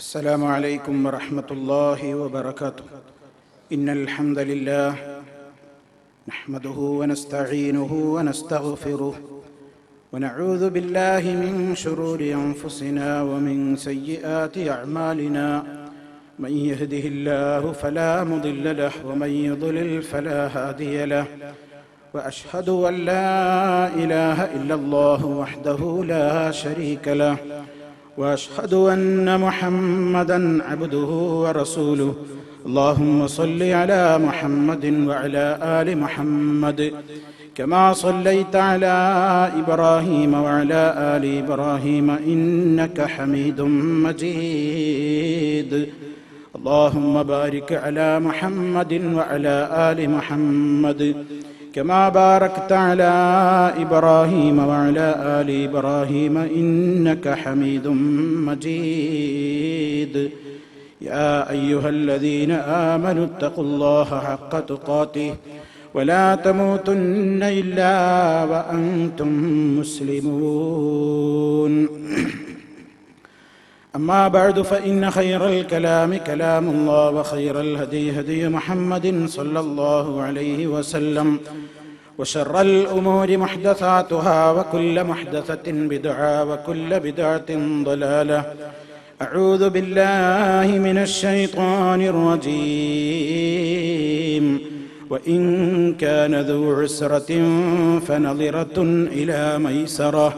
السلام عليكم ورحمة الله وبركاته. إن الحمد لله نحمده ونستعينه ونستغفره ونعوذ بالله من شرور أنفسنا ومن سيئات أعمالنا. من يهده الله فلا مضل له ومن يضلل فلا هادي له. وأشهد أن لا إله إلا الله وحده لا شريك له. وأشهد أن محمدًا عبده ورسوله. اللهم صل على محمد وعلى آل محمد كما صليت على إبراهيم وعلى آل إبراهيم إنك حميد مجيد. اللهم بارك على محمد وعلى آل محمد كما باركت على إبراهيم وعلى آل إبراهيم إنك حميد مجيد. يا أيها الذين آمنوا اتقوا الله حق تقاته ولا تموتن إلا وأنتم مسلمون. أما بعد فإن خير الكلام كلام الله وخير الهدي هدي محمد صلى الله عليه وسلم وشر الأمور محدثاتها وكل محدثة بدعة وكل بدعة ضلالة. أعوذ بالله من الشيطان الرجيم. وإن كان ذو عسرة فنظرة إلى ميسرة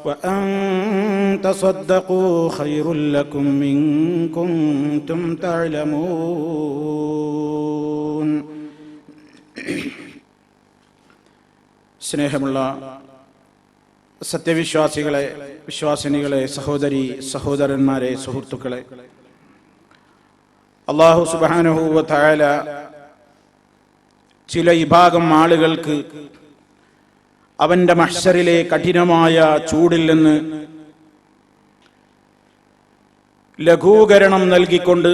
وأن تصدقوا خير لكم إن كنتم تعلمون. സ്നേഹമുള്ള സത്യവിശ്വാസികളെ, വിശ്വാസിനികളെ, സഹോദരി സഹോദരന്മാരെ, സുഹൃത്തുക്കളെ, അല്ലാഹു സുബ്ഹാനഹു വ തആല ചില വിഭാഗം ആളുകൾക്ക് അവന്റെ മഹ്ശറിലെ കഠിനമായ ചൂടിൽ നിന്ന് ലഘൂകരണം നൽകിക്കൊണ്ട്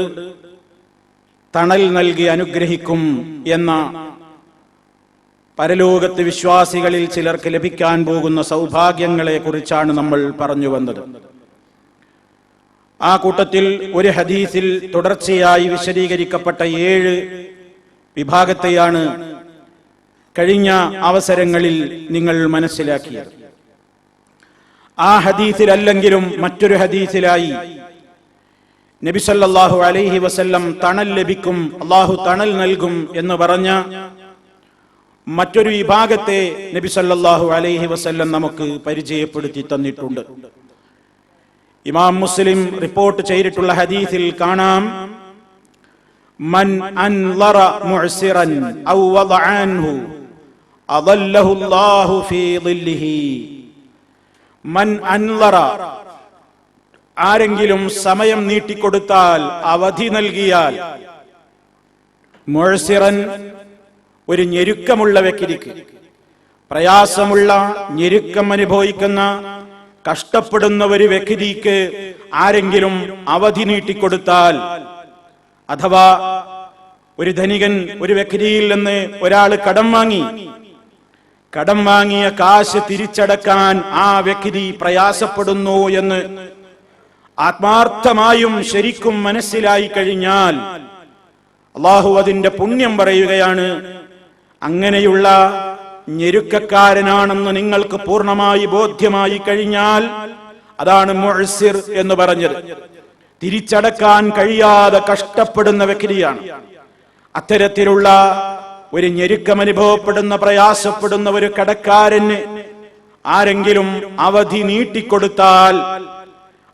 തണൽ നൽകി അനുഗ്രഹിക്കും എന്ന പരലോകത്ത് വിശ്വാസികളിൽ ചിലർക്ക് ലഭിക്കാൻ പോകുന്ന സൗഭാഗ്യങ്ങളെ കുറിച്ചാണ് നമ്മൾ പറഞ്ഞു വന്നത്. ആ കൂട്ടത്തിൽ ഒരു ഹദീസിൽ തുടർച്ചയായി വിശദീകരിക്കപ്പെട്ട 7 വിഭാഗത്തെയാണ് കഴിഞ്ഞ അവസരങ്ങളിൽ നിങ്ങൾ മനസ്സിലാക്കിയത്. ആ ഹദീസിലല്ലെങ്കിലും മറ്റൊരു ഹദീസിലായി നബി സല്ലല്ലാഹു അലൈഹി വസല്ലം തണൽ ലഭിക്കും, അല്ലാഹു തണൽ നൽകും എന്ന് പറഞ്ഞ മറ്റൊരു വിഭാഗത്തെ നബി സല്ലല്ലാഹു അലൈഹി വസല്ലം നമുക്ക് പരിചയപ്പെടുത്തി തന്നിട്ടുണ്ട്. ഇമാം മുസ്ലിം റിപ്പോർട്ട് ചെയ്തിട്ടുള്ള ഹദീസിൽ കാണാം, മൻ അൻളറ മുഅ്സിറൻ ഔ വദഅൻഹു അദല്ലഹു അല്ലാഹു ഫീ ളില്ലിഹി. മൻ അൻളറ, ആരെങ്കിലും സമയം നീട്ടിക്കൊടുത്താൽ, അവധി നൽകിയാൽ, മുഅ്സിറൻ ഒരു ഞെരുക്കമുള്ള വ്യക്തിക്ക്, പ്രയാസമുള്ള ഞെരുക്കം അനുഭവിക്കുന്ന കഷ്ടപ്പെടുന്ന ഒരു വ്യക്തിക്ക് ആരെങ്കിലും അവധി നീട്ടിക്കൊടുത്താൽ, അഥവാ ഒരു ധനികൻ ഒരു വ്യക്തിയിൽ നിന്ന് ഒരാൾ കടം വാങ്ങിയ കാശ് തിരിച്ചടക്കാൻ ആ വ്യക്തി പ്രയാസപ്പെടുന്നു എന്ന് ആത്മാർത്ഥമായും ശരിക്കും മനസ്സിലായി കഴിഞ്ഞാൽ അല്ലാഹു അതിന്റെ പുണ്യം പറയുകയാണ്. അങ്ങനെയുള്ള ഞെരുക്കക്കാരനാണെന്ന് നിങ്ങൾക്ക് പൂർണ്ണമായി ബോധ്യമായി കഴിഞ്ഞാൽ, അതാണ് മുഅ്സിർ എന്ന് പറഞ്ഞത്, തിരിച്ചടക്കാൻ കഴിയാതെ കഷ്ടപ്പെടുന്ന വ്യക്തിയാണ്. അത്തരത്തിലുള്ള ഒരു ഞെരുക്കം അനുഭവപ്പെടുന്ന, പ്രയാസപ്പെടുന്ന ഒരു കടക്കാരന് ആരെങ്കിലും അവധി നീട്ടിക്കൊടുത്താൽ,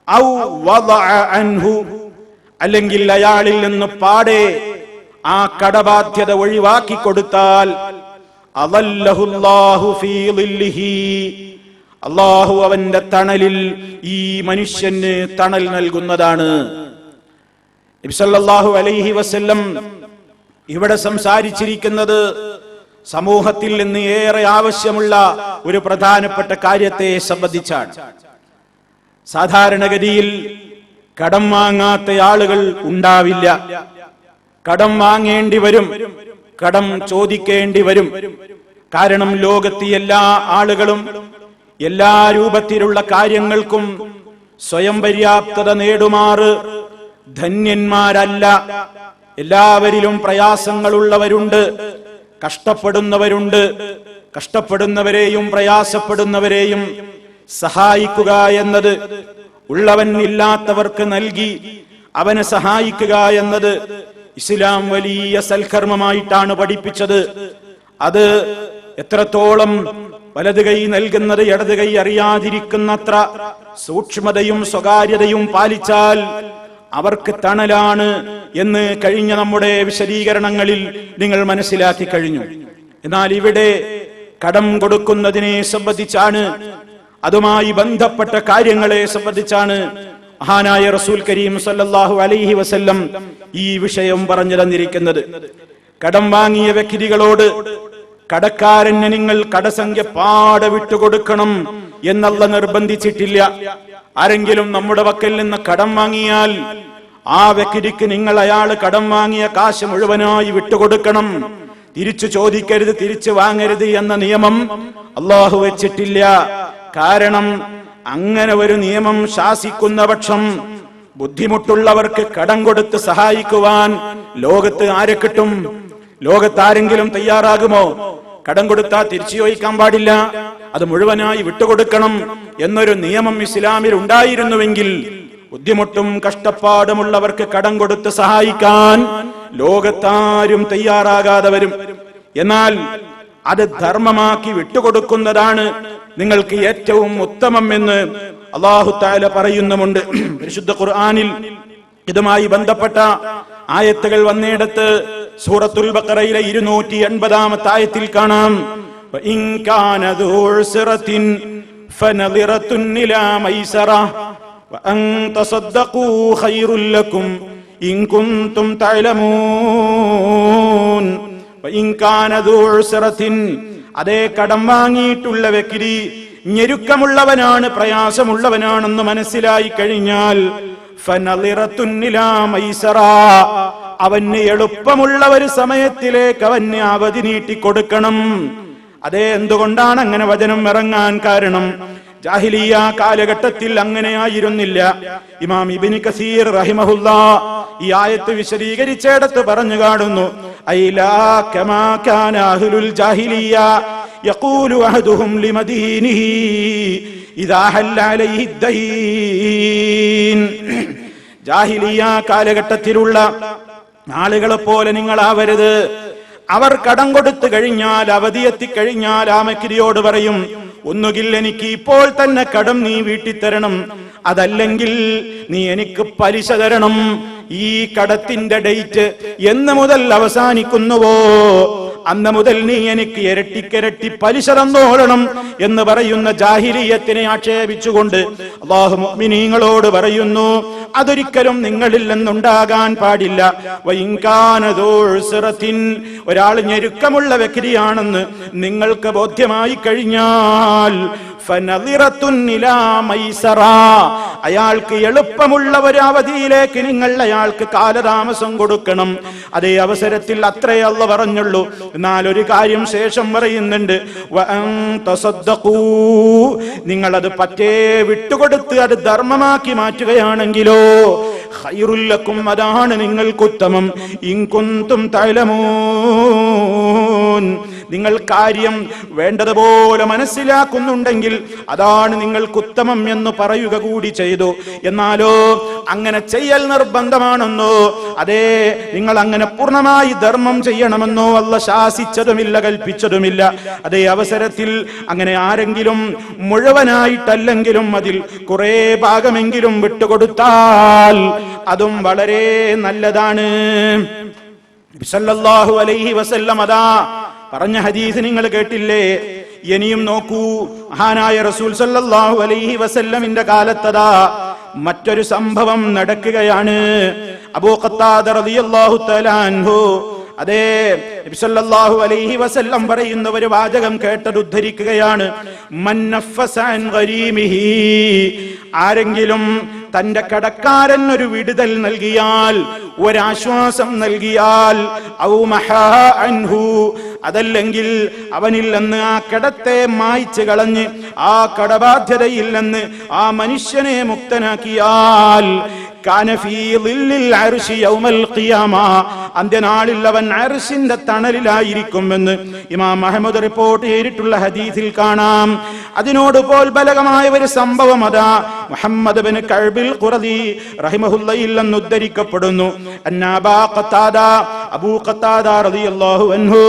ഔ വദഅ അൻഹു, അല്ലെങ്കിൽ അയാളിൽ നിന്ന് പാടെ ആ കടബാധ്യത ഒഴിവാക്കി കൊടുത്താൽ, അദല്ലഹു അല്ലാഹു ഫീ ളില്ലിഹി, അല്ലാഹു അവന്റെ തണലിൽ ഈ മനുഷ്യന് തണൽ നൽകുന്നതാണ്. നബി സല്ലല്ലാഹു അലൈഹി വസല്ലം ഇവിടെ സംസാരിച്ചിരിക്കുന്നത് സമൂഹത്തിൽ നിന്ന് ഏറെ ആവശ്യമുള്ള ഒരു പ്രധാനപ്പെട്ട കാര്യത്തെ സംബന്ധിച്ചാണ്. സാധാരണഗതിയിൽ കടം വാങ്ങാത്ത ആളുകൾ ഉണ്ടാവില്ല. കടം വാങ്ങേണ്ടി വരും, കടം ചോദിക്കേണ്ടി വരും. കാരണം ലോകത്തെ എല്ലാ ആളുകളും എല്ലാ രൂപത്തിലുള്ള കാര്യങ്ങൾക്കും സ്വയം പര്യാപ്തത നേടുമാറ് ധന്യന്മാരല്ല. എല്ലാവരിലും പ്രയാസങ്ങളുള്ളവരുണ്ട്, കഷ്ടപ്പെടുന്നവരുണ്ട്. കഷ്ടപ്പെടുന്നവരെയും പ്രയാസപ്പെടുന്നവരെയും സഹായിക്കുക എന്നത്, ഉള്ളവൻ ഇല്ലാത്തവർക്ക് നൽകി അവനെ സഹായിക്കുക എന്നത് ഇസ്ലാം വലിയ സൽക്കർമ്മമായിട്ടാണ് പഠിപ്പിച്ചത്. അത് എത്രത്തോളം വലത് കൈ നൽകുന്നത് ഇടത് കൈ അറിയാതിരിക്കുന്നത്ര സൂക്ഷ്മതയും സ്വകാര്യതയും പാലിച്ചാൽ അവർക്ക് തണലാണ് എന്ന് കഴിഞ്ഞ നമ്മുടെ വിശദീകരണങ്ങളിൽ നിങ്ങൾ മനസ്സിലാക്കി കഴിഞ്ഞു. എന്നാൽ ഇവിടെ കടം കൊടുക്കുന്നതിനെ സംബന്ധിച്ചാണ്, അതുമായി ബന്ധപ്പെട്ട കാര്യങ്ങളെ സംബന്ധിച്ചാണ് മഹാനായ റസൂൽ കരീം സല്ലല്ലാഹു അലൈഹി വസല്ലം ഈ വിഷയം പറഞ്ഞു തന്നിരിക്കുന്നത്. കടം വാങ്ങിയ വ്യക്തികളോട് കടക്കാരന് നിങ്ങൾ കടസംഖ്യ പാടെ വിട്ടുകൊടുക്കണം എന്നല്ല നിർബന്ധിച്ചിട്ടില്ല. ആരെങ്കിലും നമ്മുടെ പക്കൽ നിന്ന് കടം വാങ്ങിയാൽ ആ വ്യക്തിക്ക് നിങ്ങൾ അയാൾ കടം വാങ്ങിയ കാശ് മുഴുവനായി വിട്ടുകൊടുക്കണം, തിരിച്ചു ചോദിക്കരുത്, തിരിച്ചു വാങ്ങരുത് എന്ന നിയമം അല്ലാഹു വെച്ചിട്ടില്ല. കാരണം അങ്ങനെ ഒരു നിയമം ശാസിക്കുന്ന പക്ഷം ബുദ്ധിമുട്ടുള്ളവർക്ക് കടം കൊടുത്ത് സഹായിക്കുവാൻ ലോകത്ത് ആരെ കിട്ടും? ലോകത്ത് ആരെങ്കിലും തയ്യാറാകുമോ? കടം കൊടുത്താൽ തിരിച്ചു ചോദിക്കാൻ പാടില്ല, അത് മുഴുവനായി വിട്ടുകൊടുക്കണം എന്നൊരു നിയമം ഇസ്ലാമിൽ ഉണ്ടായിരുന്നുവെങ്കിൽ ബുദ്ധിമുട്ടും കഷ്ടപ്പാടുമുള്ളവർക്ക് കടം കൊടുത്ത് സഹായിക്കാൻ ലോകത്താരും തയ്യാറാകാതെ വരും. എന്നാൽ അത് ധർമ്മമാക്കി വിട്ടുകൊടുക്കുന്നതാണ് നിങ്ങൾക്ക് ഏറ്റവും ഉത്തമം എന്ന് അല്ലാഹു തആല പറയുന്നുമുണ്ട്. പരിശുദ്ധ ഖുർആനിൽ ഇതുമായി ബന്ധപ്പെട്ട ആയത്തുകൾ വന്നിടത്ത് സൂറത്തുൽ ബഖറയിലെ 280-ാമത്തെ ആയത്തിൽ കാണാം, ഇൻ കാന ദൂ ഉസ്റത്തിൻ ഫനളിറത്തുൻ ഇലാ മൈസറ വഅൻ തസദ്ദഖൂ ഖൈറുൽ ലക്കും ഇൻ കുൻതും തഅലമൂൻ. ഇൻ കാന ദൂ ഉസ്റത്തിൻ, അതേ കടം വാങ്ങിയിട്ടുള്ള വ്യക്തി ഞെരുക്കമുള്ളവനാണ്, പ്രയാസമുള്ളവനാണെന്ന് മനസ്സിലായി കഴിഞ്ഞാൽ ഫനളിറത്തുൻ ഇലാ മൈസറ, അവന് എളുപ്പമുള്ള ഒരു സമയത്തിലേക്ക് അവന് അവധി നീട്ടിക്കൊടുക്കണം. അതേ എന്തുകൊണ്ടാണ് അങ്ങനെ വചനം ഇറങ്ങാൻ കാരണം? ജാഹിലിയ കാലഘട്ടത്തിൽ അങ്ങനെ ആയിരുന്നില്ല. ഇമാം ഇബ്നു കസീർ റഹിമഹുല്ലാഹ് ഈ ആയത്ത് വിശദീകരിച്ചിടത്ത് പറഞ്ഞു കാണുന്നു, ഐലാ കമാ കാന അഹ്ലുൽ ജാഹിലിയ യഖൂലു അഹദുഹും ലിമദീനിഹി ഇദാ ഹല്ല അലൈഹി ദൈൻ. ജാഹിലിയ കാലഘട്ടത്തിലുള്ള ആളുകളെ പോലെ നിങ്ങളാവരുത്. അവർ കടം കൊടുത്തു കഴിഞ്ഞാൽ, അവധി എത്തിക്കഴിഞ്ഞാൽ ആ വ്യക്തിയോട് പറയും, ഒന്നുകിൽ എനിക്ക് ഇപ്പോൾ തന്നെ കടം നീ വീട്ടിത്തരണം, അതല്ലെങ്കിൽ നീ എനിക്ക് പലിശ തരണം. ഈ കടത്തിന്റെ ഡേറ്റ് എന്ന് മുതൽ അവസാനിക്കുന്നുവോ അന്ന് മുതൽ നീ എനിക്ക് ഇരട്ടിക്കിരട്ടി പലിശ തന്നോളണം എന്ന് പറയുന്ന ജാഹിലിയത്തിനെ ആക്ഷേപിച്ചുകൊണ്ട് അല്ലാഹു മുഅ്മിനീങ്ങളോട് പറയുന്നു, അതൊരിക്കലും നിങ്ങളിൽ നിന്നുണ്ടാകാൻ പാടില്ല. ഒരാൾ ഞെരുക്കമുള്ള വ്യക്തിയാണെന്ന് നിങ്ങൾക്ക് ബോധ്യമായി കഴിഞ്ഞാൽ അയാൾക്ക് എളുപ്പമുള്ള ഒരു അവധിയിലേക്ക് നിങ്ങൾ അയാൾക്ക് കാലതാമസം കൊടുക്കണം. അതേ അവസരത്തിൽ അത്രേ അല്ലാഹു പറഞ്ഞുള്ളൂ. എന്നാൽ ഒരു കാര്യം ശേഷം പറയുന്നുണ്ട്, നിങ്ങളത് പറ്റേ വിട്ടുകൊടുത്ത് അത് ധർമ്മമാക്കി മാറ്റുകയാണെങ്കിലോ ഖൈറുൽ ലക്കും, അതാണ് നിങ്ങൾക്കുത്തമം. ഇൻ കുൻതും തഅലമൂൻ, നിങ്ങൾ കാര്യം വേണ്ടതുപോലെ മനസ്സിലാക്കുന്നുണ്ടെങ്കിൽ അതാണ് നിങ്ങൾക്കുത്തമം എന്ന് പറയുക കൂടി ചെയ്തു. എന്നാലോ അങ്ങനെ ചെയ്യൽ നിർബന്ധമാണെന്നോ അതേ നിങ്ങൾ അങ്ങനെ പൂർണ്ണമായി ധർമ്മം ചെയ്യണമെന്നോ അല്ലാഹു ശാസിച്ചതുമില്ല, കൽപ്പിച്ചതുമില്ല. അതേ അവസരത്തിൽ അങ്ങനെ ആരെങ്കിലും മുഴുവനായിട്ടല്ലെങ്കിലും അതിൽ കുറെ ഭാഗമെങ്കിലും വിട്ടുകൊടുത്താൽ അതും വളരെ നല്ലതാണ്. സല്ലല്ലാഹു അലൈഹി വസല്ലം അതാ പറഞ്ഞ ഹദീസ് നിങ്ങൾ കേട്ടില്ലേ? ഇനിയും നോക്കൂ, മഹാനായ റസൂൽ സല്ലല്ലാഹു അലൈഹി വസല്ലമിന്റെ കാലത്തതാ മറ്റൊരു സംഭവം നടക്കുകയാണ്. അബൂ ഖത്താദ റളിയല്ലാഹു തആല അൻഹു അതേ നബി സല്ലല്ലാഹു അലൈഹി വസല്ലം പറയുന്ന ഒരു വാചകം കേട്ടത് ഉദ്ധരിക്കുകയാണ്. മൻ നഫസ അൻ ഗരീമിഹി, ആരെങ്കിലും തന്റെ കടക്കാരൻ ഒരു വിടുതൽ നൽകിയാൽ, ഒരാശ്വാസം നൽകിയാൽ, ഔ മഹാ അൻഹു, അതല്ലെങ്കിൽ അവനിൽ നിന്ന് ആ കടത്തെ മായ്ച്ചു കളഞ്ഞ് ആ കടബാധ്യതയിൽ നിന്ന് ആ മനുഷ്യനെ മുക്തനാക്കിയാൽ, കാന ഫീ ളില്ലിൽ അർശി യൗമൽ ഖിയാമ, അന്ത്യനാളിൽ അവൻ അർശിന്റെ തണലിലായിരിക്കുമെന്ന് ഇമാം അഹ്മദ് റിപ്പോർട്ട് ചെയ്തിട്ടുള്ള ഹദീസിൽ കാണാം. അതിനോട് പോൽബലകമായ ഒരു സംഭവം അതാ മുഹമ്മദ് ബിൻ കഅബിൽ ഖുറദി റഹിമഹുല്ലയിൽ നിന്ന് ഉദ്ധരിക്കപ്പെടുന്നു. അബൂ ഖത്താദ റളിയല്ലാഹു അൻഹു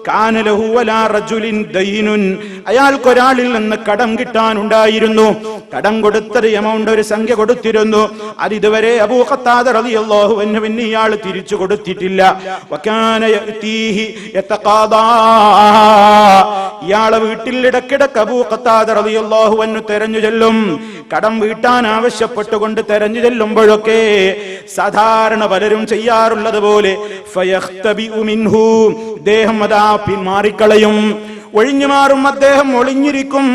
കാന ലഹു വലാ റജുലിൻ ദൈനുൻ, അയാൾക്കൊരാളിൽ നിന്ന് കടം കിട്ടാനുണ്ടായിരുന്നു. കടം കൊടുത്തൊരു എമൗണ്ട്, ഒരു സംഖ്യ കൊടുത്തിരുന്നു. അത് ഇതുവരെ അബൂ ഖത്താദ റളിയല്ലാഹു അൻഹുവിന് ഇയാൾ തിരിച്ചു കൊടുത്തിട്ടില്ല. വകാന യഅതീഹി യതഖാദാ, ഇയാളെ വീട്ടിൽ ഇടക്കിടക്ക് അബൂ ഖത്താദ റളിയല്ലാഹു അൻഹു തെരഞ്ഞു ചെല്ലും. കടം വീട്ടാൻ ആവശ്യപ്പെട്ടുകൊണ്ട് തെരഞ്ഞു ചെല്ലുമ്പോഴൊക്കെ സാധാരണ പലരും ചെയ്യാറുള്ളത് പോലെ ഫയഖ്തബിഉ മിൻഹു, അദ്ദേഹം അതാ പിന്മാറിക്കളയും, ഒഴിഞ്ഞു മാറും, അദ്ദേഹം ഒളിഞ്ഞിരിക്കും.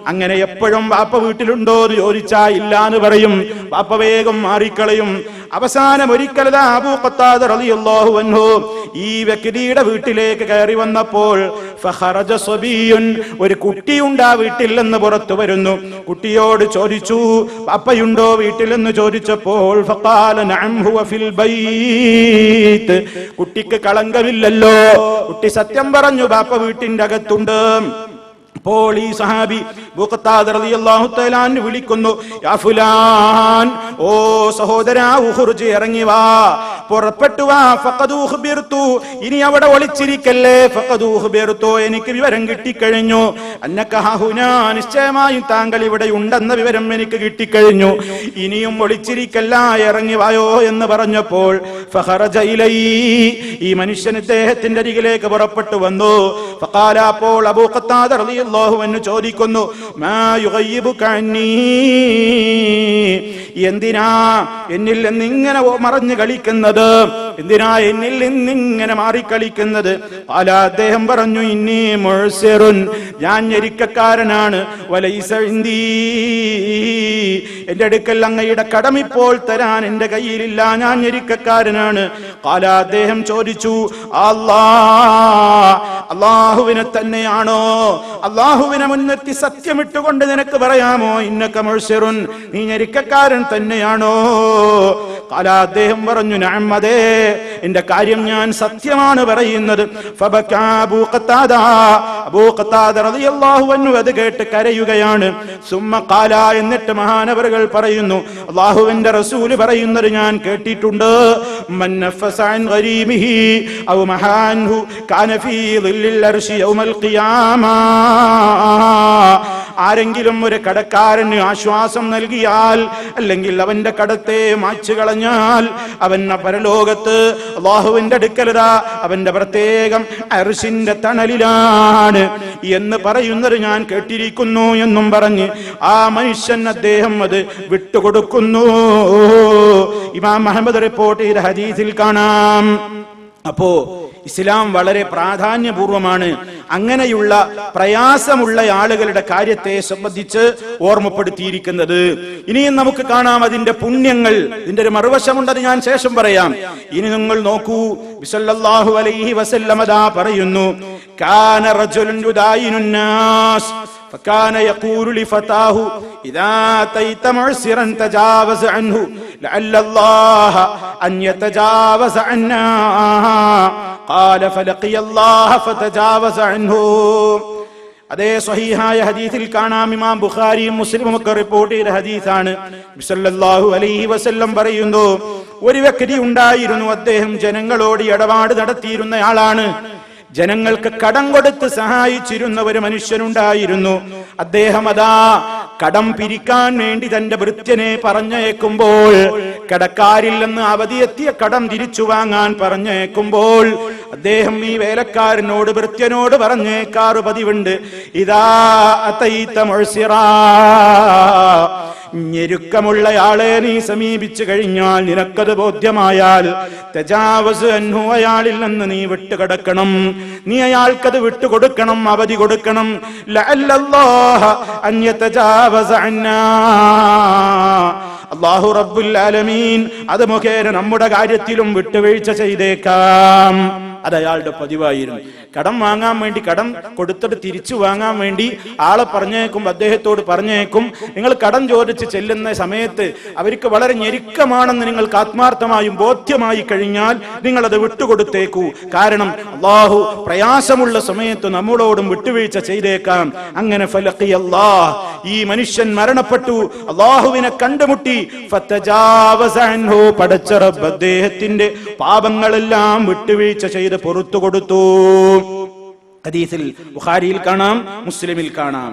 അങ്ങനെ എപ്പോഴും വാപ്പ വീട്ടിലുണ്ടോ എന്ന് ചോദിച്ചാൽ ഇല്ല എന്ന് പറയും. വാപ്പ വേഗം മാറിക്കളയും. അവസാനം ഒരിക്കലതാ അബൂ ഖത്താദ റളിയല്ലാഹു അൻഹു ഈ വ്യക്തിയുടെ വീട്ടിലേക്ക് കയറി വന്നപ്പോൾ ഫഖറജ സബിയുൻ, ഒരു കുട്ടിയുണ്ട് ആ വീട്ടിൽ നിന്ന് പുറത്തു വരുന്നു. കുട്ടിയോട് ചോദിച്ചു, വാപ്പയുണ്ടോ വീട്ടിൽ എന്ന് ചോദിച്ചപ്പോൾ ഫഖാല നഅം ഹുവ ഫിൽ ബൈത്ത്, കുട്ടിക്ക് കളങ്കമില്ലല്ലോ, കുട്ടി സത്യം പറഞ്ഞു, വാപ്പ വീട്ടിന്റെ അകത്തുണ്ട്. അപ്പോൾ ഈ സഹാബി അബൂ ഖത്താദ റളിയല്ലാഹു തആല അൻഹു വിളിക്കുന്നു, യാ ഫുലാൻ, ഓ സഹോദരാ, ഉഖ്റുജ്, ഇറങ്ങി വാ, പുറപ്പെട്ടു വാ. ഫഖദ് ഉഖ്ബിർതു, ഇനി അവിടെ ഒളിച്ചിരിക്കല്ലേ. ഫഖദ് ഉഖ്ബിർതു, എനിക്ക് വിവരം കിട്ടിക്കഴിഞ്ഞു. അന്നക ഹുനാ, നിശ്ചയമായും താങ്കൾ ഇവിടെ ഉണ്ടെന്ന വിവരം എനിക്ക് കിട്ടിക്കഴിഞ്ഞു. ഇനിയും ഒളിച്ചിരിക്കല്ല, ഇറങ്ങി വായോ എന്ന് പറഞ്ഞപ്പോൾ ഫഖറജ ഇലൈ, ഈ മനുഷ്യൻ ഇദ്ദേഹത്തിന്റെ അരികിലേക്ക് പുറപ്പെട്ടു വന്നു. ഫഖാല, അപ്പോൾ അബൂ ഖത്താദ റളിയല്ലാഹു അൻഹു ചോദിക്കുന്നു, മാ യുഗയ്യിബുക അന്നീ, എന്തിനാ എന്നിൽ നിന്ന് ഇങ്ങനെ മറഞ്ഞു കളിക്കുന്നത്, എന്തിനാ എന്നിൽ നിന്നിങ്ങനെ മാറിക്കളിക്കുന്നത്? അല, അദ്ദേഹം പറഞ്ഞു, ഇന്നി മുഅ്സിറുൻ, ഞാൻ ഞെരുക്കക്കാരനാണ്. വലൈസ ഇൻദീ, എന്റെ അടുക്കൽ അങ്ങയുടെ കടം ഇപ്പോൾ തരാൻ എന്റെ കയ്യിലില്ല, ഞാൻ ഞെരുക്കക്കാരനാണ്. ഖാല, അദ്ദേഹം ചോദിച്ചു, അല്ലാഹുവിനെ തന്നെയാണോ? അല്ലാഹുവിനെ മുൻനിർത്തി സത്യമിട്ടുകൊണ്ട് നിനക്ക് പറയാമോ, ഇന്നക മുഅ്സിറുൻ, നീ ഞെരുക്കക്കാരൻ തന്നെയാണോ? ഖാല, അദ്ദേഹം പറഞ്ഞു, നഅം, അതെ, എന്റെ കാര്യം ഞാൻ സത്യമാണ് പറയുന്നത്. ഫബകാ അബൂ ഖത്താദ, അബൂ ഖത്താദ റളിയല്ലാഹു അൻഹു അത് കേട്ട് കരയുകയാണ്. സുമ്മ ഖാല, എന്നിട്ട് മഹാനവറുകൾ പറയുന്നു, അല്ലാഹുവിന്റെ റസൂല് പറയുന്നത് ഞാൻ കേട്ടിട്ടുണ്ട്, മൻ നഫസ അൻ ഗരീമിഹി ഔ മഹാൻഹു കാന ഫീ ളില്ലിൽ അർശി യൗമൽ ഖിയാമ, ആരെങ്കിലും ഒരു കടക്കാരന് ആശ്വാസം നൽകിയാൽ, അല്ലെങ്കിൽ അവന്റെ കടത്തെ മായ്ച്ചു കളഞ്ഞാൽ, അവൻ പരലോകത്ത് അല്ലാഹുവിന്റെ അടുക്കലതാ അവന്റെ പ്രത്യേകം അർശിന്റെ തണലിലാണ് എന്ന് പറയുന്നത് ഞാൻ കേട്ടിരിക്കുന്നു എന്നും പറഞ്ഞ് ആ മനുഷ്യൻ, അദ്ദേഹം അത് വിട്ടുകൊടുക്കുന്നു. ഇമാം അഹ്മദ് റിപ്പോർട്ട് ചെയ്ത ഹദീസിൽ കാണാം. അപ്പോ ഇസ്ലാം വളരെ പ്രാധാന്യപൂർവമാണ് അങ്ങനെയുള്ള പ്രയാസമുള്ള ആളുകളുടെ കാര്യത്തെ സംബന്ധിച്ച് ഓർമ്മപ്പെടുത്തിയിരിക്കുന്നത്. ഇനിയും നമുക്ക് കാണാം അതിന്റെ പുണ്യങ്ങൾ. ഇതിന്റെ ഒരു മറുവശമുണ്ട്, അത് ഞാൻ ശേഷം പറയാം. ഇനി നിങ്ങൾ നോക്കൂ, സല്ലല്ലാഹു അലൈഹി വസല്ലം ദാ പറയുന്നു, കാന റജുലുൻ യുദായിനുൻ നാസ് فكان يقول لفتاه إذا أتيت معسرا تجاوز عنه لعل الله أن يتجاوز عنا قال فلقي الله فتجاوز عنه. അതേ സ്വഹീഹായ ഹദീസിൽ കാണാം, ഇമാം ബുഖാരിയും മുസ്ലിമും ഒക്കെ റിപ്പോർട്ട് ചെയ്ത ഹദീസാണ്. സല്ലല്ലാഹു അലൈഹി വസല്ലം പറയുന്നു, ഒരു വ്യക്തി ഉണ്ടായിരുന്നു, അദ്ദേഹം ജനങ്ങളോട് ഇടപാട് നടത്തിയിരുന്നയാളാണ്. ജനങ്ങൾക്ക് കടം കൊടുത്ത് സഹായിച്ചിരുന്ന ഒരു മനുഷ്യനുണ്ടായിരുന്നു. അദ്ദേഹം അതാ കടം പിരിക്കാൻ വേണ്ടി തന്റെ ഭൃത്യനെ പറഞ്ഞയക്കുമ്പോൾ, കടക്കാരിൽ നിന്ന് അവധിയെത്തിയ കടം തിരിച്ചു വാങ്ങാൻ പറഞ്ഞയക്കുമ്പോൾ, അദ്ദേഹം ഈ വേലക്കാരനോട്, ഭൃത്യനോട് പറഞ്ഞേക്കാറ് പതിവുണ്ട്, ഇദാ അതൈത മുഅ്സിറാ, ഞെരുക്കമുള്ളയാളെ നീ സമീപിച്ചു കഴിഞ്ഞാൽ, നിനക്കത് ബോധ്യമായാൽ, തജാവസ് അൻഹു, അയാളിൽ നിന്ന് നീ വിട്ടുകിടക്കണം, നീ അയാൾക്കത് വിട്ടുകൊടുക്കണം, അവധി കൊടുക്കണം. ലഅല്ലല്ലാഹ അൻ യതജാവസ അന്നാ, അല്ലാഹു റബ്ബുൽ ആലമീൻ അത് മുഖേന നമ്മുടെ കാര്യത്തിലും വിട്ടുവീഴ്ച ചെയ്തേക്കാം. അത് അയാളുടെ പതിവായിരുന്നു. കടം വാങ്ങാൻ വേണ്ടി, കടം കൊടുത്തിട്ട് തിരിച്ചു വാങ്ങാൻ വേണ്ടി ആളെ പറഞ്ഞേക്കും, അദ്ദേഹത്തോട് പറഞ്ഞേക്കും. നിങ്ങൾ കടം ചോദിച്ച് ചെല്ലുന്ന സമയത്ത് അവർക്ക് വളരെ ഞെരുക്കമാണെന്ന് നിങ്ങൾക്ക് ആത്മാർത്ഥമായും ബോധ്യമായി കഴിഞ്ഞാൽ നിങ്ങൾ അത് വിട്ടുകൊടുത്തേക്കൂ. കാരണം അല്ലാഹു പ്രയാസമുള്ള സമയത്ത് നമ്മളോടും വിട്ടുവീഴ്ച ചെയ്തേക്കാം. അങ്ങനെ ഫലഖിയല്ലാഹ്, ഈ മനുഷ്യൻ മരണപ്പെട്ടു, അല്ലാഹുവിനെ കണ്ടുമുട്ടി. ഫതജാവസ അൻഹു, പടച്ച റബ്ബ് അദ്ദേഹത്തിന്റെ പാപങ്ങളെല്ലാം വിട്ടുവീഴ്ച ചെയ്ത് പുറത്തു കൊടുത്തു. ഹദീസിൽ ബുഖാരിയിൽ കാണാം, മുസ്ലിമിൽ കാണാം.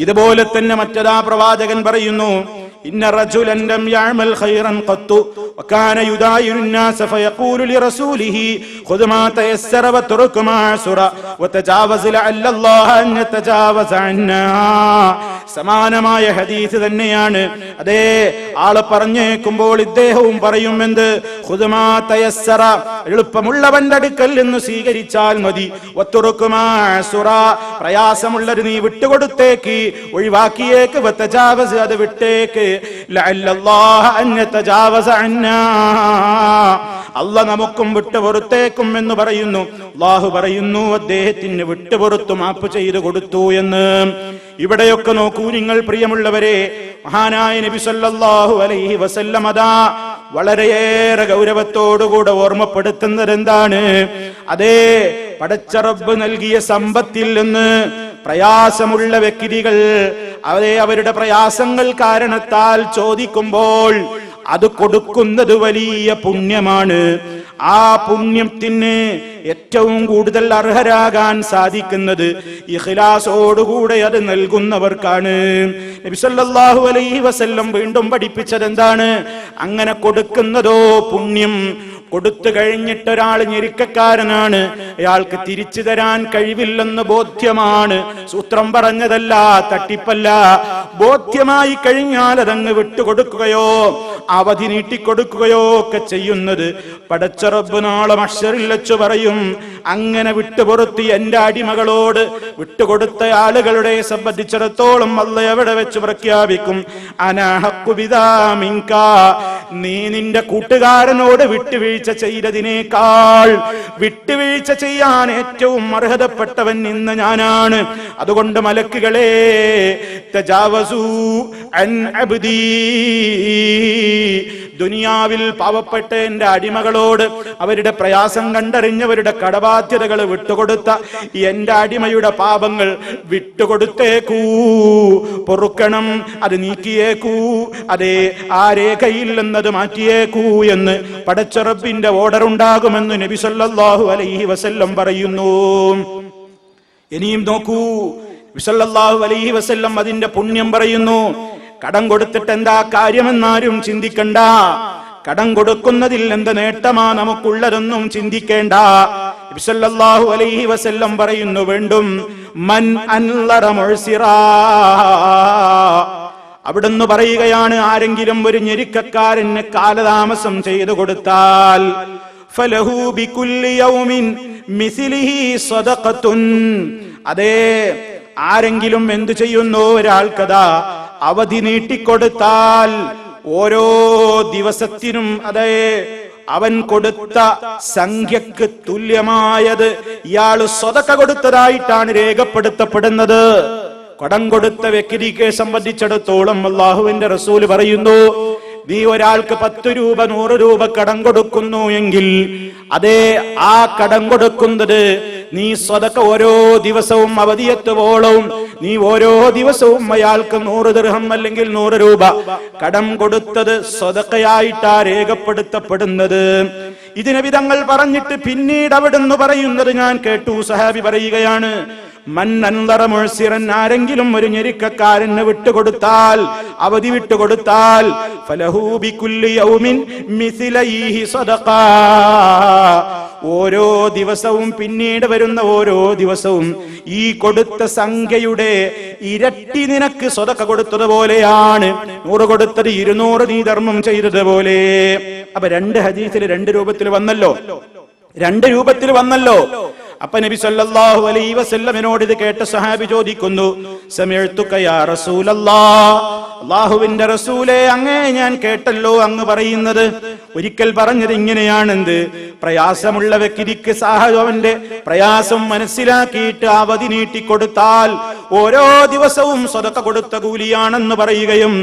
ഇതുപോലെ തന്നെ മറ്റൊരു പ്രവാചകൻ പറയുന്നു, ഇന്ന റജുലൻ ലം യഅമൽ ഖൈറൻ ഖത്തു വകാന യുദായിറു الناس فيقول لرسوله خذ ما تيسر واترك ما عسر وتجاوز لعل الله ان يتجاوز عنا. സമാനമായ ഹദീസ് തന്നെയാണ്. അതേ ആള് പറഞ്ഞേക്കുമ്പോൾ ഇദ്ദേഹവും പറയും, എന്ത്? ഖുദ് മാ തയസ്സറ, എളുപ്പമുള്ളവന്റെ അടുക്കൽ നിന്ന് സ്വീകരിച്ചാൽ മതി. വത്തുറുക് മാ അസുറ, പ്രയാസമുള്ളത് നീ വിട്ടുകൊടുത്തേക്ക്, ഒഴിവാക്കിയേക്ക്. വതജാവസ്, അത് വിട്ടേക്ക്. ലഅല്ലല്ലാഹ അൻ യതജാവസ അന്നാ, അല്ലാഹ് നമുക്കും വിട്ടുപുറത്തേക്കും എന്ന് പറയുന്നു. അല്ലാഹു പറയുന്നു അദ്ദേഹത്തിന് വിട്ടുപുറത്തു മാപ്പ് ചെയ്തു കൊടുത്തു എന്ന്. ഇവിടെയൊക്കെ നോക്കൂ നിങ്ങൾ പ്രിയമുള്ളവരെ, മഹാനായ നബി സല്ലല്ലാഹു അലൈഹി വസല്ലം അതാ വളരെയേറെ ഗൗരവത്തോടുകൂടെ ഓർമ്മപ്പെടുത്തുന്നത് എന്താണ്? അതേ പടച്ച റബ്ബ് നൽകിയ സമ്പത്തിൽ നിന്ന് പ്രയാസമുള്ള വ്യക്തികൾ അവരുടെ പ്രയാസങ്ങൾ കാരണത്താൽ ചോദിക്കുമ്പോൾ അത് കൊടുക്കുന്നത് വലിയ പുണ്യമാണ്. ആ പുണ്യത്തിന് ഏറ്റവും കൂടുതൽ അർഹരാകാൻ സാധിക്കുന്നത് ഇഖ്ലാസോടുകൂടെ അത് നൽകുന്നവർക്കാണ്. നബി സല്ലല്ലാഹു അലൈഹി വസല്ലം വീണ്ടും പഠിപ്പിച്ചത് എന്താണ്? അങ്ങനെ കൊടുക്കുന്നതോ പുണ്യം. കൊടുത്തു കഴിഞ്ഞിട്ട് ഒരാൾ ഞെരുക്കക്കാരനാണ്, അയാൾക്ക് തിരിച്ചു തരാൻ കഴിവില്ലെന്ന് ബോധ്യമാണ്. സൂത്രം പറഞ്ഞതല്ല, തട്ടിപ്പല്ല. ബോധ്യമായി കഴിഞ്ഞാൽ അതങ്ങ് വിട്ടുകൊടുക്കുകയോ അവധി നീട്ടിക്കൊടുക്കുകയോ ഒക്കെ ചെയ്യുന്നത് പടച്ച റബ്ബ് നാളെ മഹ്ശറിൽ വെച്ച് പറയും, അങ്ങനെ വിട്ടുപുറത്തി എന്റെ അടിമകളോട് വിട്ടുകൊടുത്ത ആളുകളുടെ സംബന്ധിച്ചിടത്തോളം അല്ലാഹ് എവിടെ വെച്ച് പ്രഖ്യാപിക്കും, അനാ ഹഖ്ഖു ബിദാ മിൻക, നീ നിന്റെ കൂട്ടുകാരനോട് വിട്ടുവീഴ്ച ചെയ്തതിനേക്കാൾ വിട്ടുവീഴ്ച ചെയ്യാൻ ഏറ്റവും അർഹതപ്പെട്ടവൻ ഇന്ന് ഞാനാണ്. അതുകൊണ്ട് മലക്കുകളെ, തജാവസു അൻ അബ്ദീ, ദുനിയാവിൽ പാവപ്പെട്ട എന്റെ അടിമകളോട് അവരുടെ പ്രയാസം കണ്ടറിഞ്ഞവരുടെ കടബാധ്യതകൾ വിട്ടുകൊടുത്ത എന്റെ അടിമയുടെ പാപങ്ങൾ വിട്ടുകൊടുത്തേക്കൂ, പൊറുക്കണം, അത് നീക്കിയേക്കൂ, അതേ ആ രേഖയിൽ നിന്നത് മാറ്റിയേക്കൂ എന്ന് പടച്ച റബ്ബിന്റെ ഓർഡർ ഉണ്ടാകുമെന്ന് നബി സല്ലല്ലാഹു അലൈഹി വസല്ലം പറയുന്നു. ഇനിയും നോക്കൂ, നബി സല്ലല്ലാഹു അലൈഹി വസല്ലം അതിന്റെ പുണ്യം പറയുന്നു. കടം കൊടുത്തിട്ട് എന്താ കാര്യമെന്നാരും ചിന്തിക്കണ്ട. കടം കൊടുക്കുന്നതിൽ എന്ത് നേട്ടമാ നമുക്കുള്ളതൊന്നും ചിന്തിക്കേണ്ട. നബി സല്ലല്ലാഹു അലൈഹി വസല്ലം പറയുന്നു വീണ്ടും, മൻ അൻളറ മുഅ്സിറാ, അവിടുന്ന് പറയുകയാണ്, ആരെങ്കിലും ഒരു ഞെരുക്കക്കാരന് കാലതാമസം ചെയ്തു കൊടുത്താൽ ഫലഹു ബികുല്ലി യൗമിൻ മിസ്ലിഹി സദഖത്തുൻ, അതേ ആരെങ്കിലും എന്തു ചെയ്യുന്നു, ഒരാൾക്കതാ അവധി നീട്ടിക്കൊടുത്താൽ ഓരോ ദിവസത്തിനും അതേ അവൻ കൊടുത്ത സംഖ്യക്ക് തുല്യമായത് ഇയാൾ സ്വതക്ക കൊടുത്തതായിട്ടാണ് രേഖപ്പെടുത്തപ്പെടുന്നത്. കടം കൊടുത്ത വ്യക്തിയെ സംബന്ധിച്ചിടത്തോളം അല്ലാഹുവിന്റെ റസൂൽ പറയുന്നു, നീ ഒരാൾക്ക് 10 രൂപ 100 രൂപ കടം കൊടുക്കുന്നു എങ്കിൽ അതേ ആ കടം കൊടുക്കുന്നത് നീ സ്വതക്ക ഓരോ ദിവസവും അവധിയെത്തുവോളവും നീ ഓരോ ദിവസവും അയാൾക്ക് 100 ദിർഹം അല്ലെങ്കിൽ 100 രൂപ കടം കൊടുത്തത് സ്വതക്കയായിട്ടാ രേഖപ്പെടുത്തപ്പെടുന്നത്. ഇതിനെ വിധങ്ങൾ പറഞ്ഞിട്ട് പിന്നീട് അവിടുന്ന് പറയുന്നത് ഞാൻ കേട്ടു. സഹാബി പറയുകയാണ്, മൻ അൻളറ മുഅ്സിറൻ, ആരെങ്കിലും ഒരു ഞെരുക്കക്കാരന് വിട്ടുകൊടുത്താൽ, അവധി വിട്ടുകൊടുത്താൽ, ഫലഹു ബികുല്ലി യൗമിൻ മിസ്ലൈഹി സദഖ, ഓരോ ദിവസവും പിന്നീട് വരുന്ന ഓരോ ദിവസവും ഈ കൊടുത്ത സംഖ്യയുടെ ഇരട്ടി നിനക്ക് സ്വതക്ക കൊടുത്തതുപോലെയാണ്. 100 കൊടുത്തത് 200 നീ ധർമ്മം ചെയ്തതുപോലെ. അപ്പൊ 2 ഹദീസിൽ 2 രൂപത്തിൽ വന്നല്ലോ, 2 രൂപത്തിൽ വന്നല്ലോ. അപ്പൊ നബി സല്ലല്ലാഹു അലൈഹി വസല്ലമിനോട് ഇത് കേട്ട സഹാബി ചോദിക്കുന്നു, സമഅ്തുക യാ റസൂലല്ലാഹ്, അല്ലാഹുവിന്റെ റസൂലേ അങ്ങേ ഞാൻ കേട്ടല്ലോ അങ്ങ് പറയുന്നത്. ഒരിക്കൽ പറഞ്ഞത് ഇങ്ങനെയാണെന്ത്, പ്രയാസമുള്ള വ്യക്തിക്ക് അവന്റെ പ്രയാസം മനസ്സിലാക്കിയിട്ട് അവധി നീട്ടിക്കൊടുത്താൽ ഓരോ ദിവസവും സദഖ കൊടുത്ത കൂലിയാണെന്ന് പറയുകയും,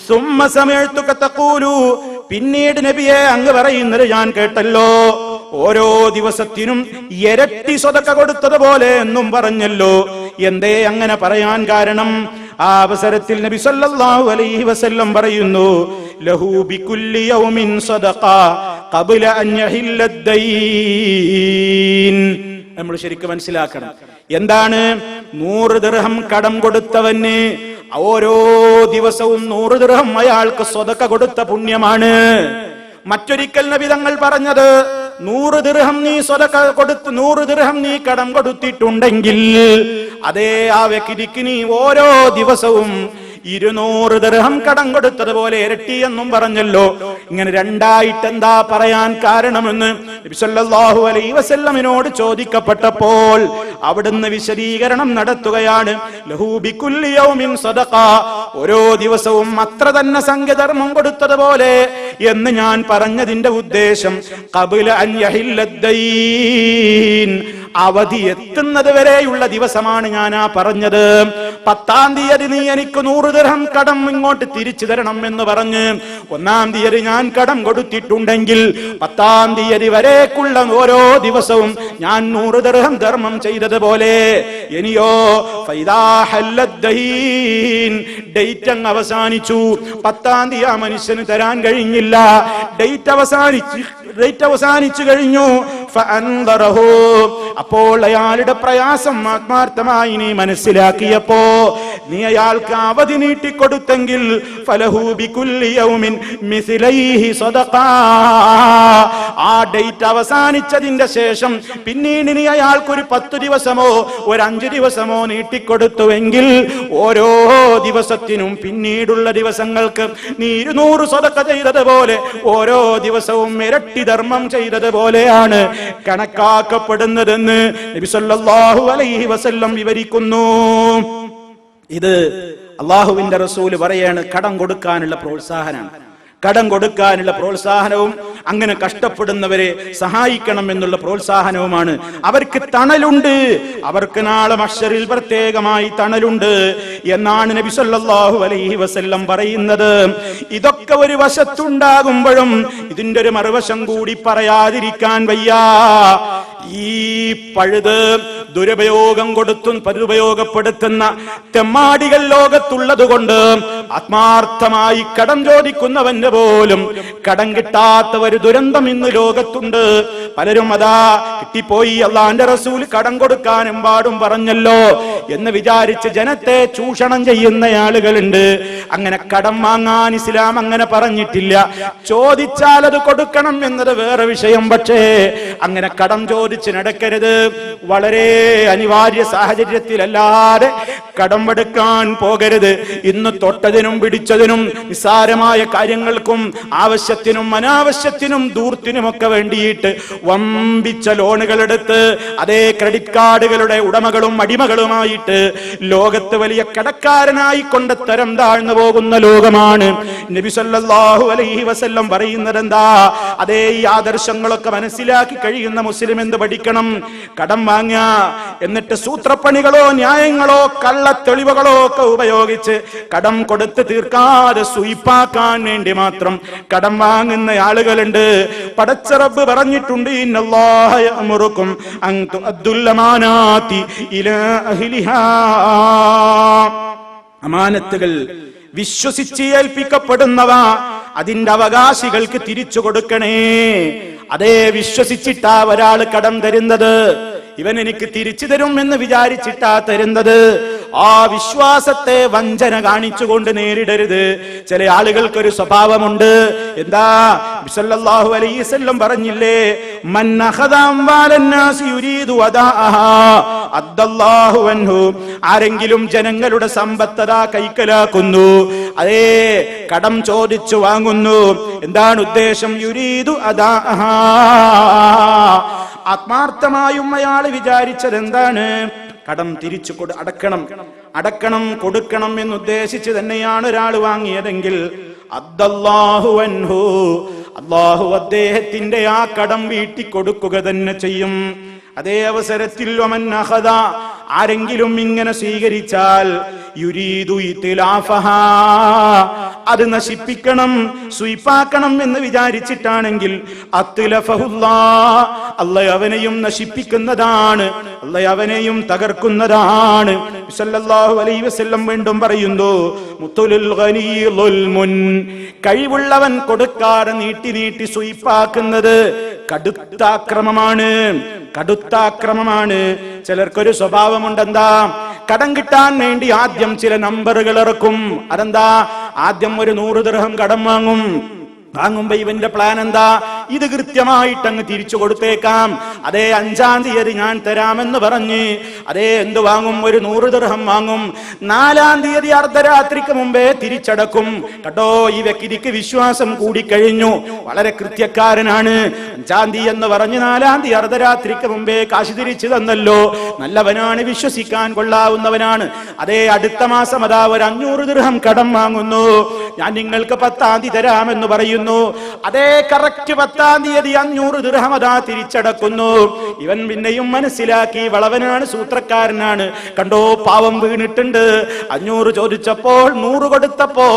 സുമ്മ സമഅ്തുക തഖൂലു, പിന്നീട് നബിയെ അങ്ങ് പറയുന്നത് ഞാൻ കേട്ടല്ലോ ഓരോ ദിവസത്തിനും ഇരട്ടി സദഖ കൊടുത്തതുപോലെ എന്നും പറഞ്ഞല്ലോ. എന്തേ അങ്ങനെ പറയാൻ കാരണം? ആ അവസരത്തിൽ നബി സല്ലല്ലാഹു അലൈഹി വസല്ലം പറയുന്നു, ലഹു ബികുല്ലി യൗമിൻ സദഖ ഖബ്ല അൻ യഹില്ലദ്ദൈൻ. നമ്മൾ ശരിക്കും മനസ്സിലാക്കണം, എന്താണ് 100 ദിർഹം കടം കൊടുത്തവന് ഓരോ ദിവസവും 100 ദിർഹം അയാൾക്ക് സദഖ കൊടുത്ത പുണ്യമാണ്. മറ്റൊരിക്കൽ നബി തങ്ങൾ പറഞ്ഞത്, 100 ദിർഹം നീ സദഖ കൊടുത്ത് 100 ദിർഹം നീ കടം കൊടുത്തിട്ടുണ്ടെങ്കിൽ അതേ ആ വ്യക്തിക്ക് നീ ഓരോ ദിവസവും 200 ദിർഹം കടം കൊടുത്തതുപോലെ ഇരട്ടി എന്നും പറഞ്ഞല്ലോ. ഇങ്ങനെ രണ്ടായിട്ട് എന്താ പറയാൻ കാരണമെന്ന് നബി സല്ലല്ലാഹു അലൈഹി വസല്ലമിനോട് ചോദിക്കപ്പെട്ടപ്പോൾ അവിടുന്ന് വിശദീകരണം നടത്തുകയാണ്. ലഹു ബികുല്ലി യൗമിൻ സദഖ, ഓരോ ദിവസവും അത്ര തന്നെ സംഖ്യ ധർമ്മം കൊടുത്തതുപോലെ എന്ന് ഞാൻ പറഞ്ഞതിന്റെ ഉദ്ദേശം ഖബ്ല അൻ യഹില്ലദ്ദൈൻ, അവധി എത്തുന്നത് വരെയുള്ള ദിവസമാണ് ഞാൻ ആ പറഞ്ഞത്. 10-ാം തീയതി നീ എനിക്ക് 100 ദിർഹം കടം ഇങ്ങോട്ട് തിരിച്ചു തരണം എന്ന് പറഞ്ഞ് 1-ാം തീയതി ഞാൻ കടം കൊടുത്തിട്ടുണ്ടെങ്കിൽ 10-ാം തീയതി വരേക്കുള്ള ഓരോ ദിവസവും ഞാൻ 100 ദിർഹം ധർമ്മം ചെയ്തതുപോലെ. ഇനിയോ ഫൈദാ ഹല്ലദ്ദൈൻ, ഡേറ്റ് അങ്ങ് അവസാനിച്ചു, 10-ാം തീയതി ആ മനുഷ്യന് തരാൻ കഴിഞ്ഞില്ല, ഡേറ്റ് അവസാനിച്ചു കഴിഞ്ഞു. ഫഅൻദറഹു, അപ്പോൾ അയാളുടെ പ്രയാസം ആത്മാർത്ഥമായി നീ മനസ്സിലാക്കിയപ്പോ നീ അയാൾക്ക് അവധി നീട്ടിക്കൊടുത്തെങ്കിൽ ഫലഹു ബികുല്ലി യൗമിൻ മിസ്ലൈഹി സദഖ, ആ ഡേറ്റ് അവസാനിച്ചതിന്റെ ശേഷം പിന്നീട് നീ അയാൾക്ക് ഒരു 10 ദിവസമോ ഒരു 5 ദിവസമോ നീട്ടിക്കൊടുത്തുവെങ്കിൽ ഓരോ ദിവസത്തിനും പിന്നീടുള്ള ദിവസങ്ങൾക്ക് നീ 200 സദഖ ചെയ്തതുപോലെ ഓരോ ദിവസവും ഇരട്ടി ധർമ്മം ചെയ്തതുപോലെയാണ് കണക്കാക്കപ്പെടുന്നതെന്ന് നബി സല്ലല്ലാഹു അലൈഹി വസല്ലം വിവരിക്കുന്നു. ഇത് അല്ലാഹുവിന്റെ റസൂൽ പറയാണ്, കടം കൊടുക്കാനുള്ള പ്രോത്സാഹനമാണ്. കടം കൊടുക്കാനുള്ള പ്രോത്സാഹനവും അങ്ങനെ കഷ്ടപ്പെടുന്നവരെ സഹായിക്കണം എന്നുള്ള പ്രോത്സാഹനവുമാണ്. അവർക്ക് തണലുണ്ട്, അവർക്ക് നാളെ മഹ്ശറിൽ പ്രത്യേകമായി തണലുണ്ട് എന്നാണ് നബി സല്ലല്ലാഹു അലൈഹി വസല്ലം പറയുന്നത്. ഇതൊക്കെ ഒരു വശത്തുണ്ടാകുമ്പോഴും ഇതിന്റെ ഒരു മറുവശം കൂടി പറയാതിരിക്കാൻ വയ്യ. ഈ പഴുത് ദുരുപയോഗപ്പെടുത്തുന്ന തെമ്മാടികൾ ലോകത്തുള്ളത് കൊണ്ട് ആത്മാർത്ഥമായി കടം ചോദിക്കുന്നവന്റെ പോലും കടം കിട്ടാത്ത ഒരു ദുരന്തം ഇന്ന് ലോകത്തുണ്ട്. പലരും അതാ കിട്ടിപ്പോയി, അല്ലാഹുവിന്റെ റസൂൽ കടം കൊടുക്കാൻ എമ്പാടും പറഞ്ഞല്ലോ എന്ന് വിചാരിച്ച് ജനത്തെ ചൂഷണം ചെയ്യുന്ന ആളുകളുണ്ട്. അങ്ങനെ കടം വാങ്ങാൻ ഇസ്ലാം അങ്ങനെ പറഞ്ഞിട്ടില്ല. ചോദിച്ചാൽ അത് കൊടുക്കണം എന്നത് വേറെ വിഷയം. പക്ഷേ അങ്ങനെ കടം ചോദിച്ച് നടക്കരുത്. വളരെ അനിവാര്യ സാഹചര്യത്തിലല്ലാതെ കടമെടുക്കാൻ പോകരുത്. ഇന്ന് തൊട്ടതിനും പിടിച്ചതിനും നിസ്സാരമായ കാര്യങ്ങൾക്കും ആവശ്യത്തിനും അനാവശ്യത്തിനും ദൂർത്തിനുമൊക്കെ വേണ്ടിയിട്ട് വമ്പിച്ച ലോണുകൾ എടുത്ത് അതേ ക്രെഡിറ്റ് കാർഡുകളുടെ ഉടമകളും അടിമകളുമായിട്ട് ലോകത്ത് വലിയ കടക്കാരനായി കൊണ്ട് തരം താഴ്ന്നു പോകുന്ന ലോകമാണ്. നബി സല്ലല്ലാഹു അലൈഹി വസല്ലം പറയുന്നത് എന്താ? അതേ ഈ ആദർശങ്ങളൊക്കെ മനസ്സിലാക്കി കഴിയുന്ന മുസ്ലിം എന്ത് പഠിക്കണം? കടം വാങ്ങുക, എന്നിട്ട് സൂത്രപ്പണികളോ ന്യായങ്ങളോ കള്ള തെളിവുകളോ ഒക്കെ ഉപയോഗിച്ച് കടം കൊടുത്ത് തീർക്കാതെ സ്വീപ്പാക്കാൻ വേണ്ടി മാത്രം കടം വാങ്ങുന്ന ആളുകളുണ്ട്. പടച്ച റബ്ബ് പറഞ്ഞിട്ടുണ്ട്, ഇന്നല്ലാഹ യഅ്മുറുക്കും അൻ തുഅദ്ദുൽ അമാനാതി ഇലാ അഹ്ലിഹാ, അമാനത്തുകൾ വിശ്വസിച്ച് ഏൽപ്പിക്കപ്പെടുന്നവ അതിന്റെ അവകാശികൾക്ക് തിരിച്ചു കൊടുക്കണേ. അതേ വിശ്വസിച്ചിട്ടാ ഒരാൾ കടം തരുന്നത്, ഇവൻ എനിക്ക് തിരിച്ചു തരും എന്ന് വിചാരിച്ചിട്ടാ തരുന്നത്. ആ വിശ്വാസത്തെ വഞ്ചന കാണിച്ചുകൊണ്ട് നേരിടരുത്. ചില ആളുകൾക്കൊരു സ്വഭാവമുണ്ട്. എന്താ? സല്ലല്ലാഹു അലൈഹി വസല്ലം പറഞ്ഞില്ലേ, മൻ അഖദ അംവാലന്നാസി യുരീദു വദാഅഹാ അദ്ദല്ലാഹു അൻഹു, ആരെങ്കിലും ജനങ്ങളുടെ സമ്പത്തതാ കൈക്കലാക്കുന്നു, അതേ കടം ചോദിച്ചു വാങ്ങുന്നു. എന്താണ് ഉദ്ദേശം? യുരീദു അദാഅഹാ, ആത്മാർത്ഥമായും അയാൾ വിചാരിച്ചത് എന്താണ്? കടം തിരിച്ചു അടക്കണം കൊടുക്കണം എന്നുദ്ദേശിച്ച് തന്നെയാണ് ഒരാൾ വാങ്ങിയതെങ്കിൽ അദ്ദല്ലാഹു അൻഹു, അല്ലാഹു അദ്ദേഹത്തിന്റെ ആ കടം വീട്ടി കൊടുക്കുക തന്നെ ചെയ്യും. അതേ അവസരത്തിൽ വമൻ അഖദ, ആരെങ്കിലും ഇങ്ങനെ സ്വീകരിച്ചാൽ യുരീദു ഇത്ലാഫഹാ, അത് നശിപ്പിക്കണം സ്വീപ്പാക്കണം എന്ന് വിചാരിച്ചിട്ടാണെങ്കിൽ അത്ലഫഹുല്ലാഹ്, അല്ലാഹു അവനെയും നശിപ്പിക്കുന്നതാണ്, അല്ലാഹു അവനെയും തകർക്കുന്നതാണ്. സല്ലല്ലാഹു അലൈഹി വസല്ലം വീണ്ടും പറയുന്നു, മുത്തുലുൽ ഗനീ ളുൽമുൻ, കഴിവുള്ളവൻ കൊടുക്കാതെ നീട്ടി സ്വീപ്പാക്കുന്നത് കടുത്താക്രമമാണ്. ചിലർക്കൊരു സ്വഭാവമുണ്ടെന്താ, കടം കിട്ടാൻ വേണ്ടി ആദ്യം ചില നമ്പറുകൾ ഇറക്കും. അതെന്താ, ആദ്യം ഒരു 100 ദിർഹം കടം വാങ്ങുമ്പോ ഇവന്റെ പ്ലാൻ എന്താ, ഇത് കൃത്യമായിട്ട് അങ്ങ് തിരിച്ചു കൊടുത്തേക്കാം, അതേ 5-ാം തീയതി ഞാൻ തരാമെന്ന് പറഞ്ഞ് എന്ത് വാങ്ങും, ഒരു 100 ദിർഹം വാങ്ങും. 4-ാം തീയതി അർദ്ധരാത്രിക്ക് മുമ്പേ തിരിച്ചടക്കും. കേട്ടോ, ഈ വ്യക്തിക്ക് വിശ്വാസം കൂടിക്കഴിഞ്ഞു, വളരെ കൃത്യക്കാരനാണ്. 5-ാം തീയതി എന്ന് പറഞ്ഞ് 4-ാം തീയതി അർദ്ധരാത്രിക്ക് മുമ്പേ കാശ് തിരിച്ചു തന്നല്ലോ, നല്ലവനാണ്, വിശ്വസിക്കാൻ കൊള്ളാവുന്നവനാണ്. അടുത്ത മാസം ഒരു 500 ദിർഹം കടം വാങ്ങുന്നു, ഞാൻ നിങ്ങൾക്ക് 10-ാം തീയതി തരാമെന്ന് പറയുന്നു. കറക്റ്റ് 10-ാം തീയതി 500 ദിർഹം തിരിച്ചടക്കുന്നു. ഇവൻ പിന്നെയും മനസ്സിലാക്കി വളവനാണ്, സൂത്രക്കാരനാണ്. കണ്ടോ, പാവം വീണിട്ടുണ്ട്. 500 ചോദിച്ചപ്പോൾ 100 കൊടുത്തപ്പോ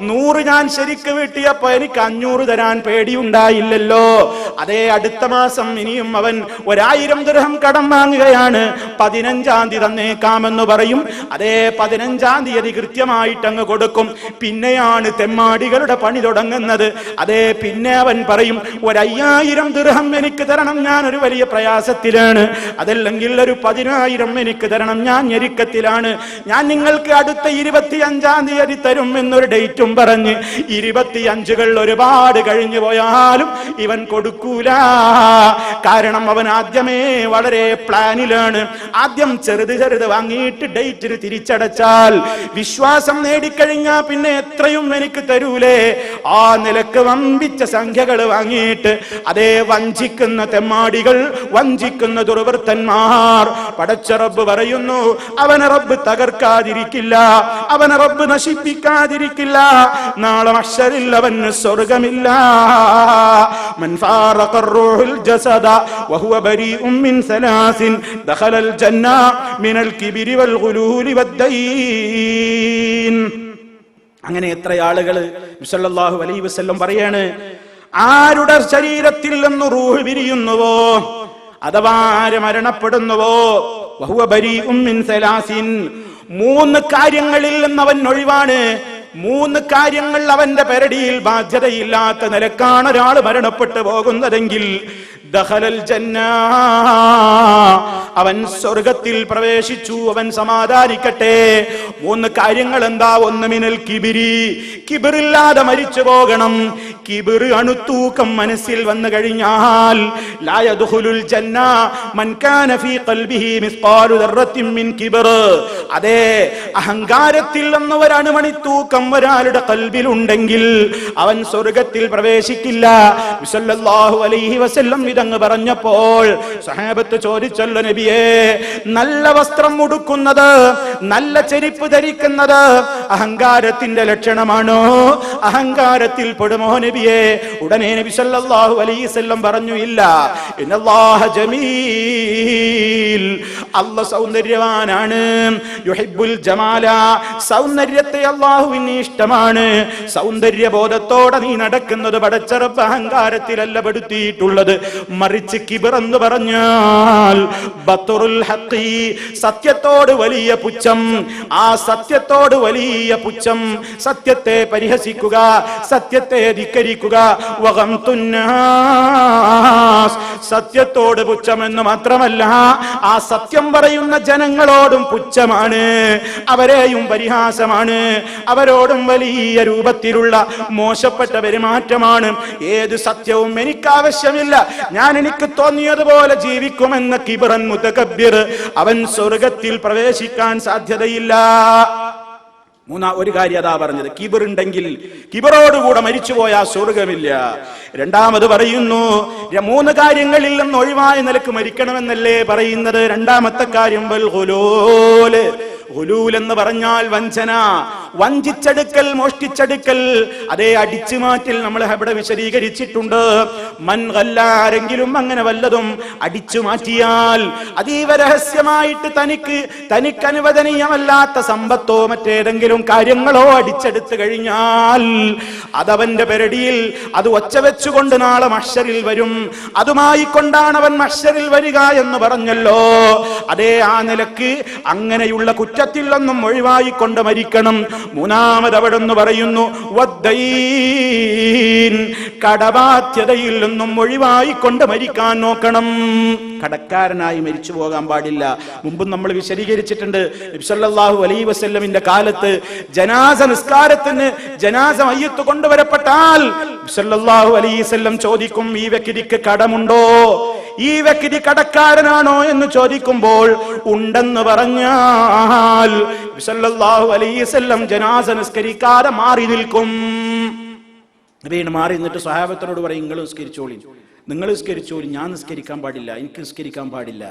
100 ഞാൻ ശരിക്ക് വീട്ടിയപ്പോ എനിക്ക് 500 തരാൻ പേടിയുണ്ടായില്ലല്ലോ. അടുത്ത മാസം ഇനിയും അവൻ 1000 ദിർഹം കടം വാങ്ങുകയാണ്. 15-ാം തീയതി തന്നേക്കാമെന്ന് പറയും. 15-ാം തീയതി കൃത്യമായിട്ട് അങ്ങ് കൊടുക്കും. പിന്നെയാണ് തെമ്മാടികളുടെ പണി തുടങ്ങുന്നത്. പിന്നെ അവൻ പറയും, 5000 ദിർഹം എനിക്ക് തരണം, ഞാൻ ഒരു വലിയ പ്രയാസത്തിലാണ്, അതല്ലെങ്കിൽ ഒരു 10000 എനിക്ക് തരണം, ഞാൻ ഞെരുക്കത്തിലാണ്, ഞാൻ നിങ്ങൾക്ക് അടുത്ത 25-ാം തീയതി തരും എന്നൊരു ഡേറ്റും പറഞ്ഞ് 25 ഒരുപാട് കഴിഞ്ഞു പോയാലും ഇവൻ കൊടുക്കൂല. കാരണം അവൻ ആദ്യമേ വളരെ പ്ലാനിലാണ്. ആദ്യം ചെറുത് വാങ്ങിയിട്ട് ഡേറ്റിന് തിരിച്ചടച്ചാൽ വിശ്വാസം നേടിക്കഴിഞ്ഞാൽ പിന്നെ എത്രയും എനിക്ക് തരൂലേ. ആ നിലക്ക് വമ്പിച്ച സംഖ്യകൾ വാങ്ങിയിട്ട് വഞ്ചിക്കുന്ന തെമ്മാടികൾ, വഞ്ചിക്കുന്ന ദുർവൃത്തന്മാർ, പടച്ച റബ്ബ് പറയുന്നു, അവനെ റബ്ബ് തകർക്കാതിരിക്കില്ല, അവനെ റബ്ബ് നശിപ്പിക്കാതിരിക്കില്ല. നാളെ മഹ്ശറിൽ അവന് സ്വർഗമില്ല. മൻ ഫാറഖ റൂഹുൽ ജസദ വഹുവ ബരീഉം മിൻ സലാസിൻ ദഖലൽ ജന്ന മിനൽ കിബ്രി വൽ ഗുലൂലി വദ്ദൈൻ. അങ്ങനെ എത്ര ആളുകൾ സല്ലല്ലാഹു അലൈഹി വസല്ലം പറയാണ്, ആരുടെ ശരീരത്തിൽ നിന്ന് റൂഹ് പിരിയുന്നുവോ, അഥവാ ആര് മരണപ്പെടുന്നുവോ, വഹുവ ബരീഉം മിൻ സലാസിൻ, 3 കാര്യങ്ങളിൽ നിന്ന് അവൻ ഒഴിവാണ്. 3 കാര്യങ്ങൾ അവന്റെ പെരടിയിൽ ബാധ്യതയില്ലാത്ത നിലക്കാണ് ഒരാൾ മരണപ്പെട്ടു പോകുന്നതെങ്കിൽ ദഖലൽ ജന്ന, അവൻ സ്വർഗത്തിൽ പ്രവേശിച്ചു, അവൻ സമാധാനിക്കട്ടെ. 3 കാര്യങ്ങൾ എന്താ? 1 മിനൽ കിബിരി, കിബിറില്ലാതെ മരിച്ചു പോകണം. കിബിർ, അണുത്തൂക്കം മനസ്സിൽ വന്നു കഴിഞ്ഞാൽ ലാ യദ്ഖുലുൽ ജന്ന മൻ കാന ഫീ ഖൽബിഹി മിസ്ഖാലു ദർറത്തിൻ മിൻ കിബർ. അഹങ്കാരത്തിൽ നിന്ന് ഒരു അണുമണിത്തൂക്കം ഒരാളുടെ ഖൽബിൽ ഉണ്ടെങ്കിൽ അവൻ സ്വർഗത്തിൽ പ്രവേശിക്കില്ല. സല്ലല്ലാഹു അലൈഹി വസല്ലം ഇതങ്ങ് പറഞ്ഞപ്പോൾ സഹാബത്ത് ചോദിച്ചല്ലോ, നബിയേ, നല്ല വസ്ത്രം ഉടുക്കുന്നത്, നല്ല ചെരുപ്പ് ധരിക്കുന്നത് അഹങ്കാരത്തിന്റെ ലക്ഷണമാണോ? അഹങ്കാരത്തിൽ പെടുമോ നബിയേ? ഉടനെ നബി സല്ലല്ലാഹു അലൈഹി വസല്ലം പറഞ്ഞു, ഇല്ല. ഇന്നല്ലാഹ ജമീൽ, അല്ലാഹു സൗന്ദര്യവാനാണ്. യുഹിബ്ബുൽ ജമാല, സൗന്ദര്യത്തെ അല്ലാഹുവിന് ഇഷ്ടമാണ്. സൗന്ദര്യബോധത്തോടെ നീ നടക്കുന്നത് പടച്ച റബ്ബ് അഹങ്കാരത്തിലല്ല പെടുത്തിയിട്ടുള്ളത്, മറിച്ച് കിബർ എന്ന് പറഞ്ഞാൽ ബത്റുൽ ഹഖി, സത്യത്തോട് വലിയ പുച്ഛം. ആ സത്യത്തോട് വലിയ പുച്ഛം, സത്യത്തെ പരിഹസിക്കുക, സത്യത്തെ ധിക്കരിക്കുക. വഗംതുന്നാസ്, സത്യത്തോട് പുച്ഛമെന്ന് മാത്രമല്ല, ആ സത്യം പറയുന്ന ജനങ്ങളോടും പുച്ഛമാണ്, അവരെയും പരിഹാസമാണ്, അവരോടും വലിയ രൂപത്തിലുള്ള മോശപ്പെട്ട പെരുമാറ്റമാണ്. ഏത് സത്യവും എനിക്ക് ആവശ്യമില്ല, ഞാൻ എനിക്ക് തോന്നിയതുപോലെ ജീവിക്കുമെന്ന കിബ്റൻ മുതകബ്ബിർ, അവൻ സ്വർഗത്തിൽ പ്രവേശിക്കാൻ സാധ്യതയില്ല. ഒരു കാര്യം അതാ പറഞ്ഞത്, കിബറുണ്ടെങ്കിൽ കിബറോടുകൂടെ മരിച്ചുപോയാൽ സ്വർഗമില്ല. രണ്ടാമത് പറയുന്നു, 3 കാര്യങ്ങളിൽ നിന്ന് ഒഴിവായ നിലക്ക് മരിക്കണമെന്നല്ലേ പറയുന്നത്. രണ്ടാമത്തെ കാര്യം ഗുലൂൽ എന്ന് പറഞ്ഞാൽ വഞ്ചന, വഞ്ചിച്ചെടുക്കൽ, മോഷ്ടിച്ചെടുക്കൽ, അതേ അടിച്ചു മാറ്റിൽ നമ്മൾ ഇവിടെ വിശദീകരിച്ചിട്ടുണ്ട്. ആരെങ്കിലും അങ്ങനെ വല്ലതും അടിച്ചു മാറ്റിയാൽ, അതീവ രഹസ്യമായിട്ട് തനിക്ക് അനുവദനീയമല്ലാത്ത സമ്പത്തോ മറ്റേതെങ്കിലും കാര്യങ്ങളോ അടിച്ചെടുത്തു കഴിഞ്ഞാൽ അതവന്റെ പെരടിയിൽ അത് ഒച്ച വെച്ചുകൊണ്ട് നാളെ മഹ്ശറിൽ വരും. അതുമായി കൊണ്ടാണ് അവൻ മഹ്ശറിൽ വരിക എന്ന് പറഞ്ഞല്ലോ. അതേ ആ നിലക്ക് അങ്ങനെയുള്ള കുറ്റത്തിൽ നിന്നും ഒഴിവായിക്കൊണ്ട് മരിക്കണം. മൂന്നാമത് അവിടെന്ന് പറയുന്നു വദ്ദൈൻ, കടബാധ്യതയിൽ നിന്നും ഒഴിവായിക്കൊണ്ട് മരിക്കാൻ നോക്കണം. കടക്കാരനായി മരിച്ചു പോകാൻ പാടില്ല. മുമ്പ് നമ്മൾ വിശദീകരിച്ചിട്ടുണ്ട്. നബി സല്ലല്ലാഹു അലൈഹി വസല്ലമിന്റെ കാലത്ത് ജനാസ നിസ്കാരത്തിന് ജനാസ മയ്യത്ത് കൊണ്ടുവരപ്പെട്ടാൽ സല്ലല്ലാഹു അലൈഹി വസല്ലം ചോദിക്കും, ഈ വ്യക്തിക്ക് കടമുണ്ടോ, ഈ വ്യക്തി കടക്കാരനാണോ എന്ന് ചോദിക്കുമ്പോൾ ഉണ്ടെന്ന് പറഞ്ഞാൽ സല്ലല്ലാഹു അലൈഹി വസല്ലം ജനാസ നിസ്കരിക്കാതെ മാറി നിൽക്കും. വീണ്ടും മാറി നിന്നിട്ട് സ്വഹാബത്തിനോട് പറയും, നിങ്ങൾ നിസ്കരിച്ചോളി, ഞാൻ നിസ്കരിക്കാൻ പാടില്ല, എനിക്ക് നിസ്കരിക്കാൻ പാടില്ല.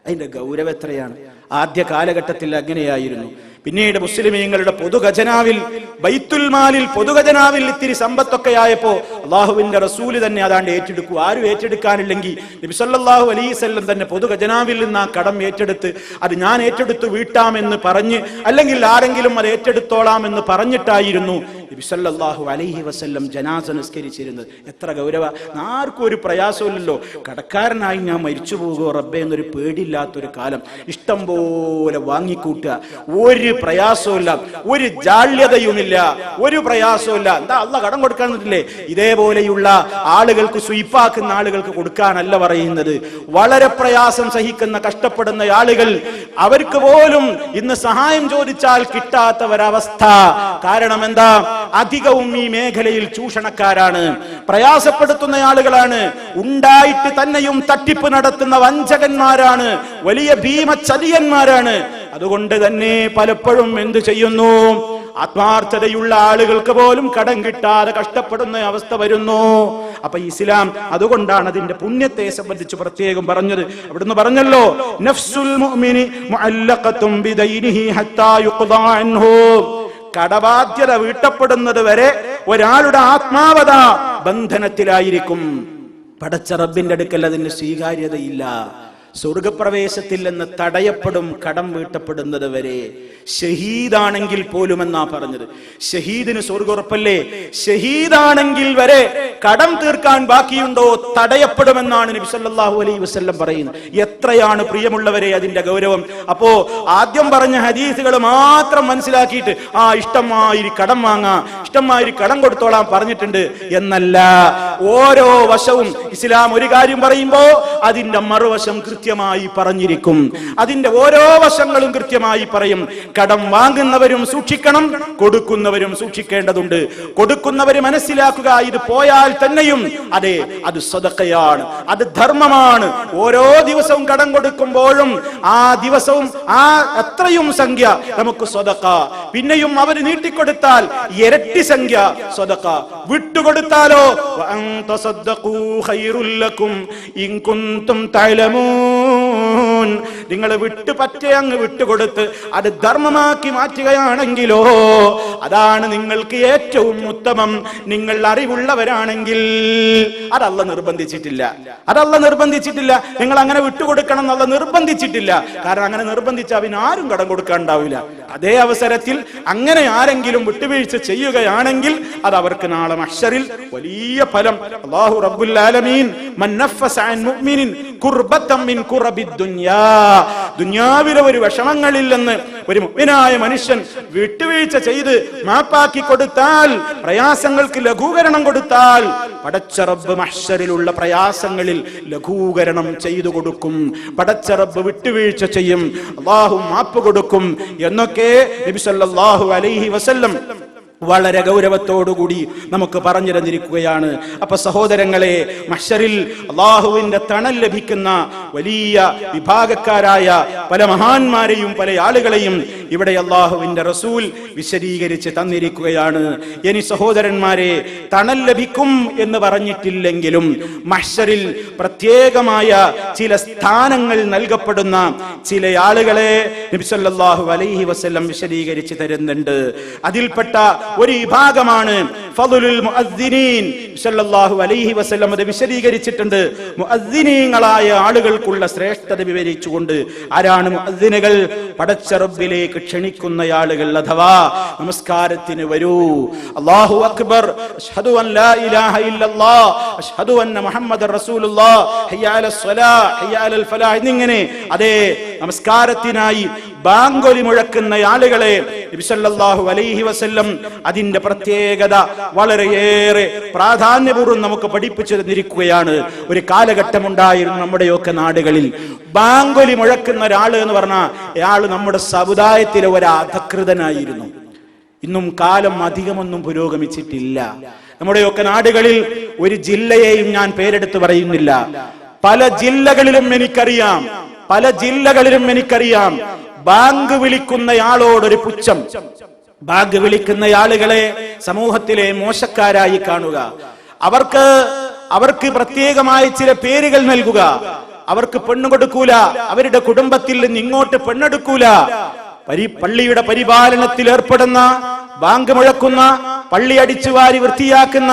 അതിന്റെ ഗൗരവം എത്രയാണ്. ആദ്യ കാലഘട്ടത്തിൽ അങ്ങനെയായിരുന്നു. പിന്നീട് മുസ്ലിമീങ്ങളുടെ പൊതുഖജനാവിൽ, ബൈത്തുൽ മാലിൽ, പൊതുഖജനാവിൽ ഇത്തിരി സമ്പത്തൊക്കെ ആയപ്പോ അള്ളാഹുവിന്റെ റസൂല് തന്നെ അതാണ്ട് ഏറ്റെടുക്കും. ആരും ഏറ്റെടുക്കാനില്ലെങ്കിൽ നബി സല്ലല്ലാഹു അലൈഹി വസല്ലം തന്നെ പൊതുഖജനാവിൽ നിന്ന് ആ കടം ഏറ്റെടുത്ത് അത് ഞാൻ ഏറ്റെടുത്ത് വീട്ടാമെന്ന് പറഞ്ഞ്, അല്ലെങ്കിൽ ആരെങ്കിലും അത് ഏറ്റെടുത്തോളാം എന്ന് പറഞ്ഞിട്ടായിരുന്നു നബി സല്ലല്ലാഹു അലൈഹി വസല്ലം ജനാസ നിസ്കരിച്ചിരുന്നത്. എത്ര ഗൗരവ! ആർക്കും ഒരു പ്രയാസമില്ലല്ലോ. കടക്കാരനായി ഞാൻ മരിച്ചു പോകുമോ റബ്ബേ എന്നൊരു പേടിയില്ലാത്തൊരു കാലം. ഇഷ്ടം പോലെ വാങ്ങിക്കൂട്ടുക, ഒരു പ്രയാസമില്ല, ഒരു ജാള്യതയുമില്ല, ഒരു പ്രയാസമില്ല. എന്താ അള്ളാഹ് കടം കൊടുക്കാൻ പറ്റില്ലേ? ഇതേപോലെയുള്ള ആളുകൾക്ക്, സ്വീപ്പാക്കുന്ന ആളുകൾക്ക് കൊടുക്കാനല്ല പറയുന്നത്. വളരെ പ്രയാസം സഹിക്കുന്ന, കഷ്ടപ്പെടുന്ന ആളുകൾ, അവർക്ക് പോലും ഇന്ന് സഹായം ചോദിച്ചാൽ കിട്ടാത്ത ഒരവസ്ഥ. കാരണം എന്താ? അധികവും ഈ മേഖലയിൽ ചൂഷണക്കാരാണ്, പ്രയാസപ്പെടുത്തുന്ന ആളുകളാണ്, ഉണ്ടായിട്ട് തന്നെയും തട്ടിപ്പ് നടത്തുന്ന വഞ്ചകന്മാരാണ്, വലിയ ഭീമചതിയന്മാരാണ്. അതുകൊണ്ട് തന്നെ പലപ്പോഴും എന്ത് ചെയ്യുന്നു? ആത്മാർത്ഥതയുള്ള ആളുകൾക്ക് പോലും കടം കിട്ടാതെ കഷ്ടപ്പെടുന്ന അവസ്ഥ വരുന്നു. അപ്പൊ ഇസ്ലാം അതുകൊണ്ടാണ് അതിന്റെ പുണ്യത്തെ സംബന്ധിച്ച് പ്രത്യേകം പറഞ്ഞത്. അവിടുന്ന് പറഞ്ഞല്ലോ, നഫ്സുൽ മുഅ്മിനി മുഅല്ലഖത്തും ബിദൈനിഹി ഹത്താ യുഖ്ദാ അൻഹു. കടബാധ്യത വീട്ടപ്പെടുന്നത് വരെ ഒരാളുടെ ആത്മാവത ബന്ധനത്തിലായിരിക്കും. പടച്ച റബ്ബിന്റെ അടുക്കൽ അതിന് സ്വീകാര്യതയില്ല. സ്വർഗപ്രവേശത്തിൽ നിന്ന് തടയപ്പെടും കടം വീട്ടപ്പെടുന്നത് വരെ. ഷഹീദാണെങ്കിൽ പോലും എന്നാ പറഞ്ഞത്. ഷഹീദിന് സ്വർഗ്ഗം ഉറപ്പല്ലേ? ഷഹീദാണെങ്കിൽ വരെ കടം തീർക്കാൻ ബാക്കിയുണ്ടോ തടയപ്പെടുമെന്നാണ് നബി സല്ലല്ലാഹു അലൈഹി വസല്ലം പറയുന്നത്. എത്രയാണ് പ്രിയമുള്ളവരെ അതിന്റെ ഗൗരവം! അപ്പോ ആദ്യം പറഞ്ഞ ഹദീസുകൾ മാത്രം മനസ്സിലാക്കിയിട്ട് ഇഷ്ടമായി കടം വാങ്ങാം, ഇഷ്ടമായി കടം കൊടുത്തോളാം പറഞ്ഞിട്ടുണ്ട് എന്നല്ല. ഓരോ വശവും ഇസ്ലാം ഒരു കാര്യം പറയുമ്പോ അതിന്റെ മറുവശം കൃത്യമായി പറഞ്ഞിരിക്കും. അതിന്റെ ഓരോ വശങ്ങളും കൃത്യമായി പറയും. കടം വാങ്ങുന്നവരും സൂക്ഷിക്കണം, കൊടുക്കുന്നവരും സൂക്ഷിക്കേണ്ടതുണ്ട്. കൊടുക്കുന്നവര് മനസ്സിലാക്കുക, ഇത് പോയാൽ തന്നെയും അതെ, അത് സദഖയാണ്, അത് ധർമ്മമാണ്. ഓരോ ദിവസവും കടം കൊടുക്കുമ്പോഴും ആ ദിവസവും അത്രയും സംഖ്യ നമുക്ക് സദഖ. പിന്നെയും അവര് നീട്ടിക്കൊടുത്താൽ ഇരട്ടി സംഖ്യ സദഖ. വിട്ടുകൊടുത്താലോ നിങ്ങൾ വിട്ടുപറ്റേ അങ്ങ് വിട്ടുകൊടുത്ത് അത് ധർമ്മമാക്കി മാറ്റുകയാണെങ്കിലോ അതാണ് നിങ്ങൾക്ക് ഏറ്റവും ഉത്തമം. നിങ്ങൾ അറിവുള്ളവരാണെങ്കിൽ അതല്ല നിർബന്ധിച്ചിട്ടില്ല, നിങ്ങൾ അങ്ങനെ വിട്ടുകൊടുക്കണം എന്നുള്ള നിർബന്ധിച്ചിട്ടില്ല. കാരണം അങ്ങനെ നിർബന്ധിച്ച അവന് ആരും കടം കൊടുക്കാനുണ്ടാവില്ല. അതേ അവസരത്തിൽ അങ്ങനെ ആരെങ്കിലും വിട്ടുവീഴ്ച ചെയ്യുകയാണെങ്കിൽ അത് അവർക്ക് നാളെ മഹ്ശറിൽ വലിയ ഫലം. അല്ലാഹു റബ്ബുൽ ആലമീൻ മൻ നഫസ അൻ മുഅ്മിനിൻ ഖുർബതൻ മിൻ ഖുറബിദ് ദുനിയാ, ദുനിയാവിലെ ഒരു വിഷമങ്ങളിൽ നിന്ന് ഒരു മുഅ്മിനായ മനുഷ്യൻ വിട്ടുവീഴ്ച ചെയ്ത് മാപ്പാക്കി കൊടുത്താൽ, പ്രയാസങ്ങൾക്ക് ലഘൂകരണം കൊടുത്താൽ പടച്ച റബ്ബ് മഹ്ശറിലുള്ള പ്രയാസങ്ങളിൽ ലഘൂകരണം ചെയ്തു കൊടുക്കും. പടച്ച റബ്ബ് വിട്ടുവീഴ്ച ചെയ്യും, അല്ലാഹു മാപ്പ് കൊടുക്കും എന്നൊക്കെ നബി സല്ലല്ലാഹു അലൈഹി വസല്ലം വളരെ ഗൗരവത്തോടുകൂടി നമുക്ക് പറഞ്ഞു തന്നിരിക്കുകയാണ്. അപ്പൊ സഹോദരങ്ങളെ, മഹ്ശറിൽ അള്ളാഹുവിന്റെ തണൽ ലഭിക്കുന്ന വലിയ വിഭാഗക്കാരായ പല മഹാന്മാരെയും പല ആളുകളെയും ഇവിടെ അള്ളാഹുവിന്റെ റസൂൽ വിശദീകരിച്ച് തന്നിരിക്കുകയാണ്. ഇനി സഹോദരന്മാരെ, തണൽ ലഭിക്കും എന്ന് പറഞ്ഞിട്ടില്ലെങ്കിലും മഹ്ശറിൽ പ്രത്യേകമായ ചില സ്ഥാനങ്ങൾ നൽകപ്പെടുന്ന ചില ആളുകളെ നബി സല്ലല്ലാഹു അലൈഹി വസല്ലം വിശദീകരിച്ച് തരുന്നുണ്ട്. അതിൽപ്പെട്ട ഒരു വിഭാഗമാണ് ഫളുൽ മുഅദ്ദിനീൻ. സല്ലല്ലാഹു അലൈഹി വസല്ലം അത് വിശദീകരിച്ചിട്ടുണ്ട്. മുഅദ്ദിനീങ്ങളായ ആളുകൾക്കുള്ള ശ്രേഷ്ഠത വിവരിച്ചുകൊണ്ട്. ആരാണ് മുഅദ്ദിനുകൾ? പടച്ച റബ്ബിലേക്ക് ക്ഷണിക്കുന്ന ആളുകൾ, അഥവാ നമസ്കാരത്തിന് വരൂ, അല്ലാഹു അക്ബർ, അശ്ഹദു അൻ ലാ ഇലാഹ ഇല്ലല്ലാഹ്, അശ്ഹദു അന്ന മുഹമ്മദർ റസൂലുള്ളാഹ്, ഹയ്യ അലസ് സ്വലാഹ്, ഹയ്യ അലൽ ഫലാഹ് എന്നിങ്ങനെ അതേ നമസ്കാരത്തിനായി ബാങ്കൊലി മുഴക്കുന്ന ആളുകളെ നബി സല്ലല്ലാഹു അലൈഹി വസല്ലം അതിന്റെ പ്രത്യേകത വളരെയേറെ പ്രാധാന്യപൂർവ്വം നമുക്ക് പഠിപ്പിച്ചു തന്നിരിക്കുകയാണ്. ഒരു കാലഘട്ടം ഉണ്ടായിരുന്നു നമ്മുടെയൊക്കെ നാടുകളിൽ, ബാങ്കൊലി മുഴക്കുന്ന ഒരാള് എന്ന് പറഞ്ഞാൽ അയാൾ നമ്മുടെ സമുദായത്തിലെ ഒരു അധകൃതനായിരുന്നു. ഇന്നും കാലം അധികമൊന്നും പുരോഗമിച്ചിട്ടില്ല. നമ്മുടെയൊക്കെ നാടുകളിൽ ഒരു ജില്ലയെയും ഞാൻ പേരെടുത്ത് പറയുന്നില്ല, പല ജില്ലകളിലും എനിക്കറിയാം ബാങ്ക് വിളിക്കുന്നയാളോടൊരു പുച്ഛം. ബാങ്ക് വിളിക്കുന്ന ആളുകളെ സമൂഹത്തിലെ മോശക്കാരായി കാണുക, അവർക്ക് പ്രത്യേകമായ ചില പേരുകൾ നൽകുക, അവർക്ക് പെണ്ണു കൊടുക്കൂല, അവരുടെ കുടുംബത്തിൽ നിന്ന് ഇങ്ങോട്ട് പെണ്ണെടുക്കൂല, പള്ളിയുടെ പരിപാലനത്തിൽ ഏർപ്പെടുന്ന, ബാങ്ക് മുഴക്കുന്ന, പള്ളി അടിച്ചുവാരി വൃത്തിയാക്കുന്ന,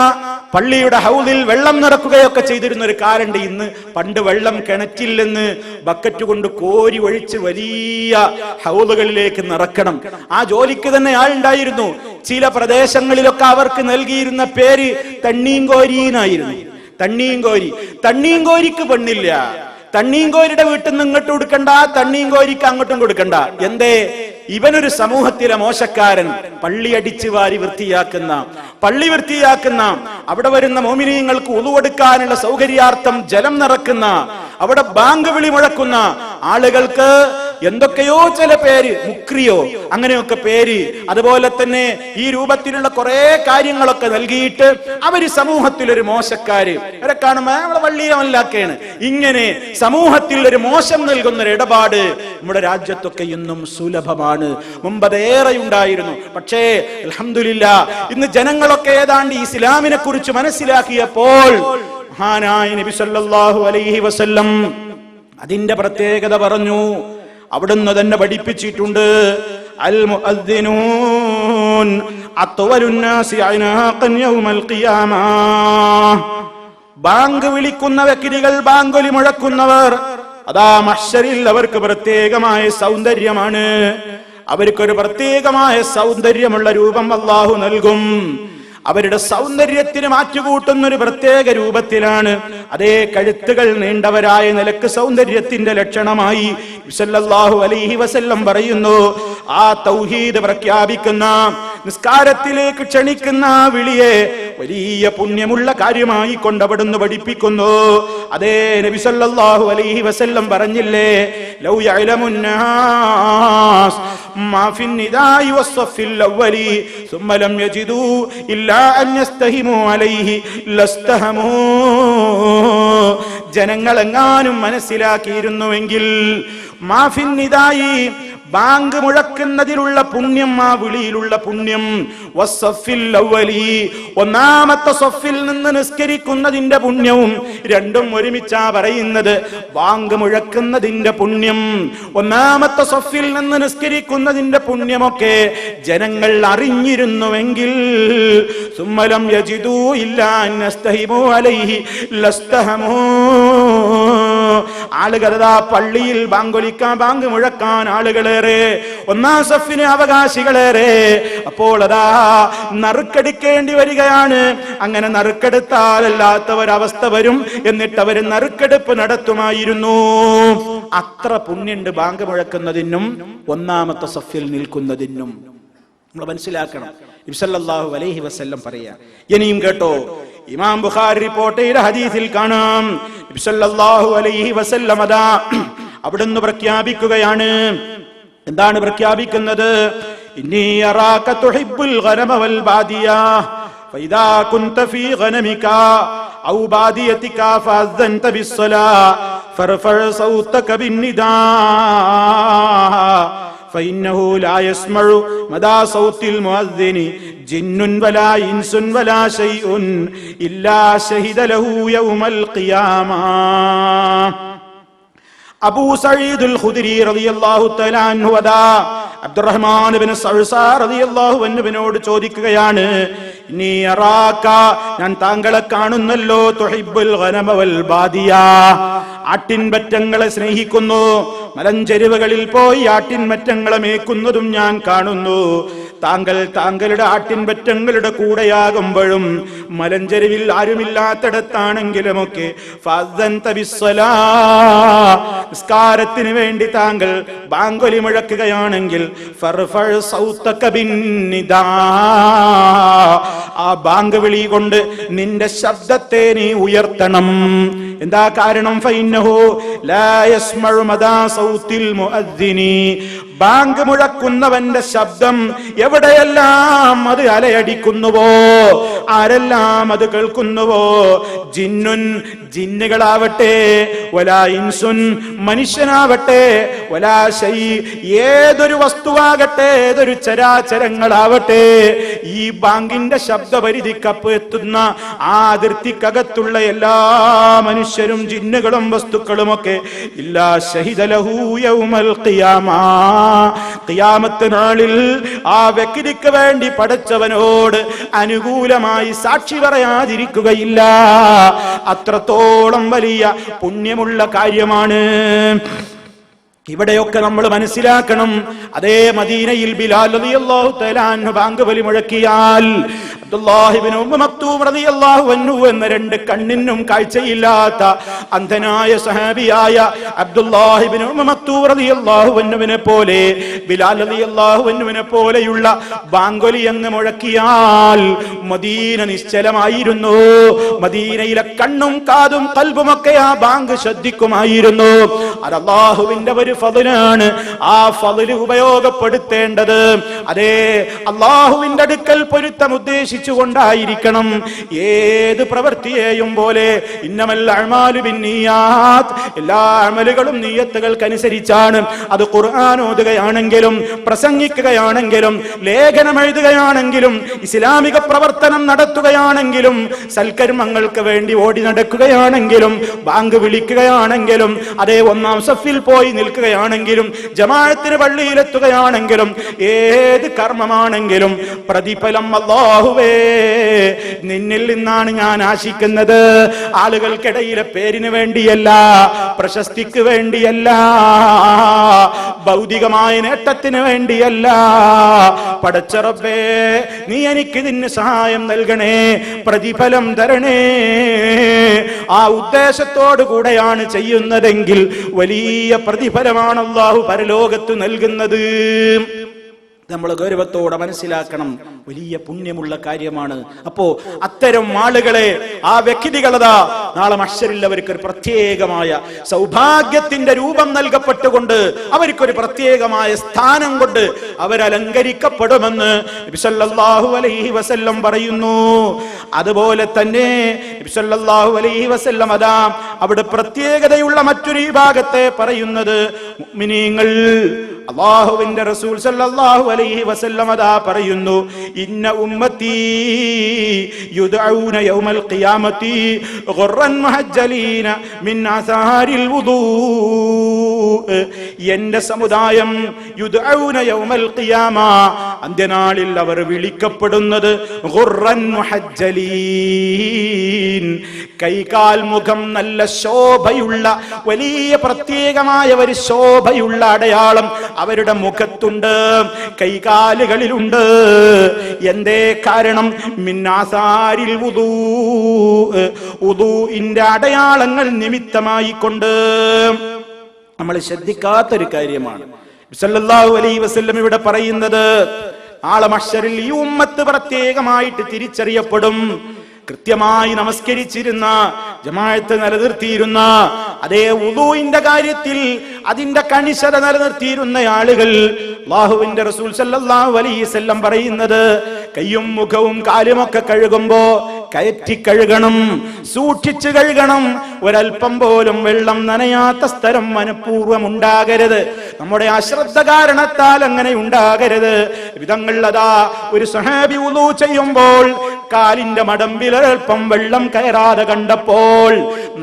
പള്ളിയുടെ ഹൗദിൽ വെള്ളം നിറക്കുകയൊക്കെ ചെയ്തിരുന്ന ഒരു കാലുണ്ട്. ഇന്ന് പണ്ട് വെള്ളം കിണറ്റിൽ നിന്ന് ബക്കറ്റ് കൊണ്ട് കോരി ഒഴിച്ച് വലിയ ഹൗദുകളിലേക്ക് നിറക്കണം. ആ ജോലിക്ക് തന്നെ ആളുണ്ടായിരുന്നു. ചില പ്രദേശങ്ങളിലൊക്കെ അവർക്ക് നൽകിയിരുന്ന പേര് തണ്ണീങ്കോരി എന്നായിരുന്നു. തണ്ണീങ്കോരിക്ക് പെണ്ണില്ല. തണ്ണീങ്കോരിയുടെ വീട്ടിൽ നിന്ന് ഇങ്ങോട്ട് കൊടുക്കണ്ട, തണ്ണീങ്കോരിക്ക് അങ്ങോട്ടും കൊടുക്കണ്ട. എന്തേ? ഇവനൊരു സമൂഹത്തിലെ മോശക്കാരൻ. പള്ളി അടിച്ചു വാരി പള്ളി വൃത്തിയാക്കുന്ന, അവിടെ വരുന്ന മോമിനീങ്ങൾക്ക് ഉളു കൊടുക്കാനുള്ള സൗകര്യാർത്ഥം ജലം നിറക്കുന്ന, അവിടെ ബാങ്ക് വിളി മുഴക്കുന്ന ആളുകൾക്ക് എന്തൊക്കെയോ ചില പേര്, മുക്രിയോ അങ്ങനെയൊക്കെ പേര്, അതുപോലെ തന്നെ ഈ രൂപത്തിലുള്ള കുറെ കാര്യങ്ങളൊക്കെ നൽകിയിട്ട് അവര് സമൂഹത്തിൽ ഒരു മോശക്കാര്, അവരെ കാണുമ്പോ നമ്മളെ വള്ളിയമല്ലാക്കാണ്. ഇങ്ങനെ സമൂഹത്തിൽ ഒരു മോശം നൽകുന്ന ഒരു ഇടപാട് നമ്മുടെ രാജ്യത്തൊക്കെ ഇന്നും സുലഭമാണ്. മുമ്പതേറെ ഉണ്ടായിരുന്നു. പക്ഷേ അൽഹംദുലില്ലാ ഇന്ന് ജനങ്ങളൊക്കെ ഏതാണ്ട് ഇസ്ലാമിനെ കുറിച്ച് മനസ്സിലാക്കിയപ്പോൾ മഹാനായ നബി സല്ലല്ലാഹു അലൈഹി വസല്ലം അതിന്റെ പ്രത്യേകത പറഞ്ഞു. അവിടുന്ന് തന്നെ പഠിപ്പിച്ചിട്ടുണ്ട്. അൽ മുഅദ്ദിനൂൻ അത്വലുൻ നാസി അനാഖൻ യൗമൽ ഖിയാമ. ബാങ്ക് വിളിക്കുന്ന വ്യക്തികൾ, ബാങ്കൊലി മുഴക്കുന്നവർ, അതാ മഹ്ശറിൽ അവർക്ക് പ്രത്യേകമായ സൗന്ദര്യമാണ്. അവർക്കൊരു പ്രത്യേകമായ സൗന്ദര്യമുള്ള രൂപം അല്ലാഹു നൽകും. അവരുടെ സൗന്ദര്യത്തിന് മാറ്റുകൂട്ടുന്ന ഒരു പ്രത്യേക രൂപത്തിലാണ്. അതേ കഴുത്തുകൾ നീണ്ടവരായ നിലക്ക് സൗന്ദര്യത്തിന്റെ ലക്ഷണമായി സല്ലല്ലാഹു അലൈഹി വസല്ലം പറയുന്നു. ആ തൗഹീദ് പ്രഖ്യാപിക്കുന്ന, നിസ്കാരത്തിലേക്ക് ക്ഷണിക്കുന്ന വിളിയെ വലിയ പുണ്യമുള്ള കാര്യമായി കൊണ്ടവിടുന്ന് പഠിപ്പിക്കുന്നു. അതേ നബി സല്ലല്ലാഹു അലൈഹി വസല്ലം പറഞ്ഞില്ലേ, ലൗ യഅലമുന്നാസ് മാ ഫിൻ നിദാഇ വസ്സഫിൽ അവ്വലി സുമ്മ ലം യജിദു ഇല്ലാ അൻ യസ്തഹിമു അലൈഹി ലസ്തഹമു. ജനങ്ങളെങ്ങാനും മനസ്സിലാക്കിയിരുന്നുവെങ്കിൽ മാ ഫിൻ നിദാഇ, ബാങ്ക് മുഴക്കുന്നതിലുള്ള പുണ്യം, ആ വിളിയിലുള്ള പുണ്യം, വസ്സഫിൽ അവ്വലി, ഒന്നാമത്തെ സഫിൽ നിന്ന് നിസ്കരിക്കുന്നതിന്റെ പുണ്യവും, രണ്ടും ഒരുമിച്ചാ പറയുന്നത്. ബാങ്ക് മുഴക്കുന്നതിന്റെ പുണ്യം, ഒന്നാമത്തെ സഫിൽ നിന്ന് നിസ്കരിക്കുന്നതിന്റെ പുണ്യമൊക്കെ ജനങ്ങൾ അറിഞ്ഞിരുന്നുവെങ്കിൽ സുമ്മലം യജിദു ഇല്ലാ അൻ യസ്തഹിമു അലൈഹി ലസ്തഹമു. ആളുകളതാ പള്ളിയിൽ ബാങ്കൊലിക്കാൻ, ബാങ്ക് മുഴക്കാൻ ആളുകളേറെ, ഒന്നാം സഫിന് അവകാശികളേറെ. അപ്പോൾ അതാ നറുക്കെടുക്കേണ്ടി വരികയാണ്. അങ്ങനെ നറുക്കെടുത്താലല്ലാത്തവരവസ്ഥ വരും. എന്നിട്ട് അവർ നറുക്കെടുപ്പ് നടത്തുമായിരുന്നു. അത്ര പുണ്യുണ്ട് ബാങ്ക് മുഴക്കുന്നതിനും ഒന്നാമത്തെ സഫിൽ നിൽക്കുന്നതിനും. നമ്മൾ മനസ്സിലാക്കണം. നബി സല്ലല്ലാഹു അലൈഹി വസല്ലം പറയാ. ഇനിയും കേട്ടോ, ഇമാം ബുഖാരി റിപ്പോർട്ട് ചെയ്ത ഹദീസിൽ കാണാം, നബി സല്ലല്ലാഹു അലൈഹി വസല്ലം അതാ അവിടുന്ന് പ്രഖ്യാപിക്കുകയാണ്. എന്താണ് പ്രഖ്യാപിക്കുന്നത്? ഇന്നി അറാക തുഹിബ്ബുൽ ഗനമ വൽ ബാദിയ ഫഇദാ കുൻത ഫീ ഗനമിക ഔ ബാദിയതിക ഫഅസ്സൻത ബിസ്സലാ ഫർഫഅ സൗതക ബിന്നിദാ فإنه لا يسمع مدى صوت المؤذن جن ولا إنس ولا شيء إلا شهد له يوم القيامة. അബൂ സഈദുൽ ഖുദ്രി റളിയല്ലാഹു തആല അൻഹു അദാ അബ്ദുറഹ്മാൻ ഇബ്നു സഅസാ റളിയല്ലാഹു അൻഹുവിനോട് ചോദിക്കുകയാണ്, ഇന്നീ അറാക, ഞാൻ താങ്കളെ കാണുന്നല്ലോ, തുഹിബ്ബുൽ ഗനമ വൽ ബാദിയ, ആട്ടിൻപറ്റങ്ങളെ സ്നേഹിക്കുന്നു, മലഞ്ചെരുവുകളിൽ പോയി ആട്ടിൻപറ്റങ്ങളെ മേക്കുന്നതും ഞാൻ കാണുന്നു. താങ്കൾ താങ്കളുടെ ആട്ടിൻപറ്റങ്ങളുടെ കൂടെയാകുമ്പോഴും മലഞ്ചെരുവിൽ ആരുമില്ലാത്തിടത്താണെങ്കിലുമൊക്കെ നിസ്കാരത്തിന് വേണ്ടി താങ്കൾ ബാങ്കൊലി മുഴക്കുകയാണെങ്കിൽ ആ ബാങ്ക് വിളി കൊണ്ട് നിന്റെ ശബ്ദത്തെ നീ ഉയർത്തണം. എന്താ കാരണം? ഫഇന്നഹു ലാ യസ്മഉ മദാ സൗത്തിൽ മുഅദ്ദിനി, ബാങ്ക് മുഴക്കുന്നവന്റെ ശബ്ദം എവിടെയെല്ലാം അത് അലയടിക്കുന്നുവോ, ആരെല്ലാം അത് കേൾക്കുന്നുവോ, ജിന്നുൻ, ജിന്നുകളാവട്ടെ, വലാ ഇൻസുൻ, മനുഷ്യനാവട്ടെ, വലാ ശൈ, ഏതൊരു വസ്തുവാകട്ടെ, ഏതൊരു ചരാചരങ്ങളാവട്ടെ, ഈ ബാങ്കിന്റെ ശബ്ദപരിധിക്കപ്പെത്തുന്ന ആ അതിർത്തിക്കകത്തുള്ള എല്ലാ മനുഷ്യരും ജിന്നുകളും വസ്തുക്കളുമൊക്കെ ഇല്ലാ ശഹിദ ലഹു യൗമൽ ഖിയാമ, ഖിയാമത്ത് നാളിൽ ആ വ്യക്തിക്ക് വേണ്ടി പടച്ചവനോട് അനുകൂലമായി സാക്ഷി പറയാതിരിക്കുകയില്ല. അത്രത്തോളം വലിയ പുണ്യമുള്ള കാര്യമാണ്. ഇവിടെയൊക്കെ നമ്മൾ മനസ്സിലാക്കണം. അതേ മദീനയിൽ ബിലാൽ റളിയല്ലാഹു തആല അൻഹു ബാങ്ക് വലി മുഴക്കിയാൽ അബ്ദുല്ലാഹി ഇബ്നു ഉമ്മ മക്തൂം റളിയല്ലാഹു അൻഹു എന്ന രണ്ട് കണ്ണിനും കാഴ്ചയില്ലാത്ത അന്ധനായ സഹാബിയായ അബ്ദുല്ലാഹി ഇബ്നു ഉമ്മ മക്തൂം റളിയല്ലാഹു അൻഹുവിനെ പോലെ ബിലാൽ റളിയല്ലാഹു അൻഹുവിനെ പോലെയുള്ള ബാങ്കൊലി അങ്ങ് മുഴക്കിയാൽ മദീന നിശ്ചലമായിരുന്നു. മദീനയിലെ കണ്ണും കാതും ഖൽബുമൊക്കെ ആ ബാങ്ക് ശ്രദ്ധിക്കുമായിരുന്നു. അത് അല്ലാഹുവിന്റെ ഒരു ഫദ്ലാണ്. ആ ഫദ്ല് ഉപയോഗപ്പെടുത്തേണ്ടത് അതേ അല്ലാഹുവിന്റെ അടുക്കൽ പൊരുത്തം ഉദ്ദേശിച്ചുകൊണ്ടായിരിക്കണം. ഏത് പ്രവൃത്തിയെയും പോലെ ഇന്നമൽ അഅ്മാലു ബിന്നിയാത്ത്, എല്ലാ അമലുകളും നിയ്യത്തുകൾക്കനുസരിച്ചാണ്. അത് ഖുർആൻ ഓതുകയാണെങ്കിലും പ്രസംഗിക്കുകയാണെങ്കിലും ലേഖനം എഴുതുകയാണെങ്കിലും ഇസ്ലാമിക പ്രവർത്തനം നടത്തുകയാണെങ്കിലും സൽക്കർമ്മങ്ങൾക്ക് വേണ്ടി ഓടി നടക്കുകയാണെങ്കിലും ബാങ്ക് വിളിക്കുകയാണെങ്കിലും അതേ ഒന്നാം സഫിൽ പോയി നിൽക്കുകയാണെങ്കിലും ജമാഅത്തിന് പള്ളിയിലെത്തുകയാണെങ്കിലും ഏത് കർമ്മമാണെങ്കിലും പ്രതിഫലം അല്ലാഹുവേ നിന്നിൽ നിന്നാണ് ഞാൻ ആശിക്കുന്നത്. ആളുകൾക്കിടയിലെ പേരിന് വേണ്ടിയല്ല, പ്രശസ്തിക്ക് വേണ്ടിയല്ല, ഭൗതികമായ നേട്ടത്തിന് വേണ്ടിയല്ല. പടച്ച റബ്ബേ, നീ എനിക്ക് ഇതിന് സഹായം നൽകണേ, പ്രതിഫലം തരണേ. ആ ഉദ്ദേശത്തോടു കൂടെയാണ് ചെയ്യുന്നതെങ്കിൽ വലിയ പ്രതിഫലമാണ് അല്ലാഹു പരലോകത്ത് നൽകുന്നത്. നമ്മൾ ഗൗരവത്തോടെ മനസ്സിലാക്കണം. വലിയ പുണ്യമുള്ള കാര്യമാണ്. അപ്പോ അത്തരം ആളുകളെ, ആ വ്യക്തികളതാ നാളെ മഹ്ശറിൽ അവർക്കൊരു പ്രത്യേകമായ സൗഭാഗ്യത്തിന്റെ രൂപം നൽകപ്പെട്ടുകൊണ്ട് അവർക്കൊരു പ്രത്യേകമായ സ്ഥാനം കൊണ്ട് അവരലങ്കരിക്കപ്പെടുമെന്ന് നബി സല്ലല്ലാഹു അലൈഹി വസല്ലം പറയുന്നു. അതുപോലെ തന്നെ നബി സല്ലല്ലാഹു അലൈഹി വസല്ലം അതാ അവിടെ പ്രത്യേകതയുള്ള മറ്റൊരു വിഭാഗത്തെ പറയുന്നത് മുഅ്മിനീങ്ങൾ. അല്ലാഹുവിന്റെ റസൂൽ സല്ലല്ലാഹു അലൈഹി വസല്ലം അതാ പറയുന്നു, ഇന്ന ഉമ്മത്തി യുദഊന യൗമൽ ഖിയാമത്തി ഗുർറൻ മുഹജ്ജലീന മിൻ അസാരിൽ വുദൂ. എന്റെ സമുദായം യുദഊന യൗമൽ ഖിയാമ, അന്ത്യനാളിൽ അവർ വിളിക്കപ്പെടുന്നത് ഗുർറൻ മുഹജ്ജലീൻ, കൈകാൽ മുഖം നല്ല ശോഭയുള്ള വലിയ പ്രത്യേകമായ ഒരു ശോഭയുള്ള അടയാളം അവരുടെ മുഖത്തുണ്ട്, കൈകാലുകളിലുണ്ട്. എന്തേ കാരണം? മിന്നാസാരിൽ വുദൂ, വുദൂഇന്റെ അടയാളങ്ങൾ നിമിത്തമായിക്കൊണ്ട്. നമ്മൾ ശ്രദ്ധിക്കാത്തൊരു കാര്യമാണ്. സല്ലല്ലാഹു അലൈഹി വസല്ലം ഇവിടെ പറയുന്നത് നാളെ മഹ്ശറിൽ ഈ ഉമ്മത്ത് പ്രത്യേകമായിട്ട് തിരിച്ചറിയപ്പെടും. കൃത്യമായി നമസ്കരിച്ചിരുന്ന, ജമാഅത്ത് നിലനിർത്തിയിരുന്ന, അതേ വുളൂഇന്റെ കാര്യത്തിൽ അതിന്റെ കണിശത നിലനിർത്തിയിരുന്ന ആളുകൾ, അല്ലാഹുവിന്റെ റസൂൽ സല്ലല്ലാഹു അലൈഹി വസല്ലം പറയുന്നത്, കയ്യും മുഖവും കാലുമൊക്കെ കഴുകുമ്പോ കയറ്റി കഴുകണം, സൂക്ഷിച്ചു കഴുകണം. ഒരൽപ്പം പോലും വെള്ളം നനയാത്ത സ്ഥലം മനഃപൂർവ്വം ഉണ്ടാകരുത്. നമ്മുടെ അശ്രദ്ധ കാരണത്താൽ അങ്ങനെ ഉണ്ടാകരുത്. വിധങ്ങൾ അതാ ഒരു സ്വഹാബി വുളൂ ചെയ്യുമ്പോൾ കാലിന്റെ മടമ്പിൽ ഒരൽപ്പം വെള്ളം കയറാതെ കണ്ടപ്പോൾ,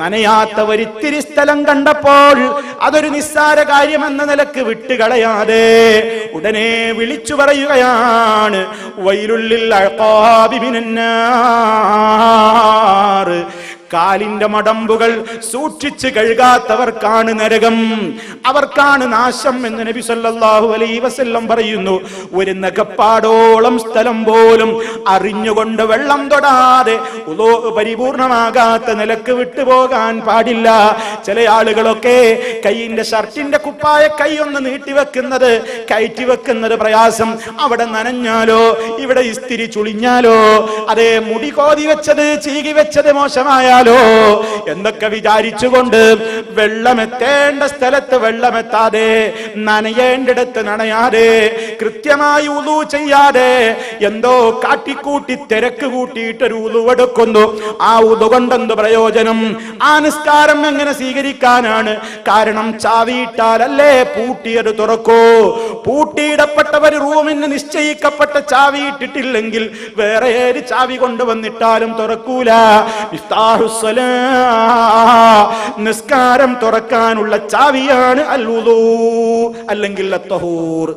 നനയാത്ത ഒരിത്തിരി സ്ഥലം കണ്ടപ്പോൾ അതൊരു നിസ്സാര കാര്യമെന്ന നിലക്ക് വിട്ടുകളയാതെ ഉടനെ വിളിച്ചു പറയുകയാണ്, വൈലുള്ളിൽ അഖാബി മിനന്നാർ, കാലിന്റെ മടമ്പുകൾ സൂക്ഷിച്ച് കഴുകാത്തവർക്കാണ് നരകം, അവർക്കാണ് നാശം എന്ന് നബി സല്ലല്ലാഹു അലൈഹി വസല്ലം പറയുന്നു. ഒരു നഖപ്പാടോളം സ്ഥലം പോലും അറിഞ്ഞുകൊണ്ട് വെള്ളം തൊടാതെ വുളൂ പരിപൂർണമാകാത്ത നിലക്ക് വിട്ടുപോകാൻ പാടില്ല. ചില ആളുകളൊക്കെ കൈയിന്റെ ഷർട്ടിന്റെ കുപ്പായ കൈ ഒന്ന് നീട്ടിവെക്കുന്നത്, കയറ്റിവെക്കുന്നത് പ്രയാസം. അവിടെ നനഞ്ഞാലോ, ഇവിടെ ഇസ്തിരി ചുളിഞ്ഞാലോ, അതേ മുടി കോതി വെച്ചത് ചീകി വെച്ചത് മോശമായ എന്നൊക്കെ വിചാരിച്ചുകൊണ്ട് വെള്ളമെത്തേണ്ട സ്ഥലത്ത് വെള്ളമെത്താതെ, നനയേണ്ടിടത്ത് നനയാതെ, കൃത്യമായി വുളൂ ചെയ്യാതെ എന്തോ കാട്ടിക്കൂട്ടി തിരക്ക് കൂട്ടിയിട്ടൊരു വുളൂ എടുക്കുന്നു. ആ വുളൂ കൊണ്ടെന്ത് പ്രയോജനം? ആ നിസ്കാരം എങ്ങനെ സ്വീകരിക്കാനാണ്? കാരണം ചാവിയിട്ടാലല്ലേ പൂട്ടിയത് തുറക്കൂ. പൂട്ടിയിടപ്പെട്ട ഒരു റൂമിന് നിശ്ചയിക്കപ്പെട്ട ചാവി ഇട്ടിട്ടില്ലെങ്കിൽ വേറെ ഏത് ചാവി കൊണ്ടുവന്നിട്ടാലും തുറക്കൂല. നിസ്കാരം തുറക്കാനുള്ള ചാവിയാണ് അൽ വുളൂ അല്ലെങ്കിൽ അത്തഹൂർ,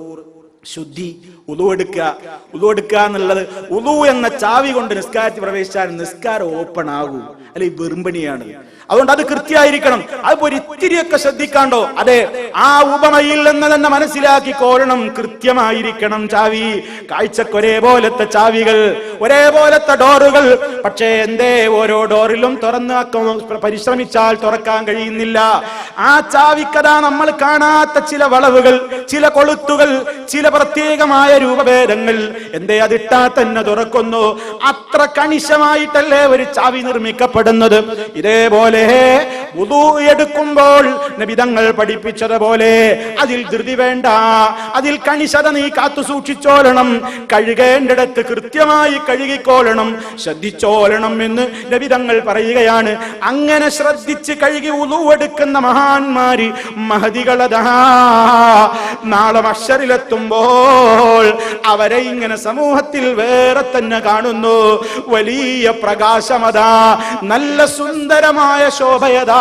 ശുദ്ധി. വുളൂ എടുക്കുക എന്നുള്ളത്, വുളൂ എന്ന ചാവി കൊണ്ട് നിസ്കാരത്തിൽ പ്രവേശിച്ചാൽ നിസ്കാരം ഓപ്പൺ ആകൂ, അല്ലെങ്കിൽ വെറുമ്പണിയാണ്. അതുകൊണ്ട് അത് കൃത്യമായിരിക്കണം. അതിപ്പോ ഒരു ഇത്തിരിയൊക്കെ ശ്രദ്ധിക്കാണ്ടോ, അതെ ആ ഉപമയിൽ നിന്ന് തന്നെ മനസ്സിലാക്കിക്കോളണം. കൃത്യമായിരിക്കണം ചാവി. കാഴ്ചക്ക് ഒരേപോലത്തെ ചാവികൾ, ഒരേപോലത്തെ ഡോറുകൾ, പക്ഷേ എന്തേ ഓരോ ഡോറിലും തുറന്ന് പരിശ്രമിച്ചാൽ തുറക്കാൻ കഴിയുന്നില്ല. ആ ചാവിക്കതാ നമ്മൾ കാണാത്ത ചില വളവുകൾ, ചില കൊളുത്തുകൾ, ചില പ്രത്യേകമായ രൂപഭേദങ്ങൾ. എന്തേ അതിട്ടാ തന്നെ തുറക്കുന്നു? അത്ര കണിശമായിട്ടല്ലേ ഒരു ചാവി നിർമ്മിക്കപ്പെടുന്നത്. ഇതേപോലെ വുളൂ എടുക്കുമ്പോൾ നബി തങ്ങൾ പഠിപ്പിച്ചതുപോലെ അതിൽ ധൃതി വേണ്ട, അതിൽ കണിശത നീ കാത്തു സൂക്ഷിച്ചോളണം. കഴുകേണ്ടിടത്ത് കൃത്യമായി കഴുകിക്കോളണം, ശ്രദ്ധിച്ചോളണം എന്ന് നബി തങ്ങൾ പറയുകയാണ്. അങ്ങനെ ശ്രദ്ധിച്ച് കഴുകി വുളൂ എടുക്കുന്ന മഹാന്മാര്, മഹദികളതാ നാളെ മഹ്ശറിലെത്തുമ്പോൾ അവരെ ഇങ്ങനെ സമൂഹത്തിൽ വേറെ തന്നെ കാണുന്നു. വലിയ പ്രകാശമതാ, നല്ല സുന്ദരമായ ശോഭയതാ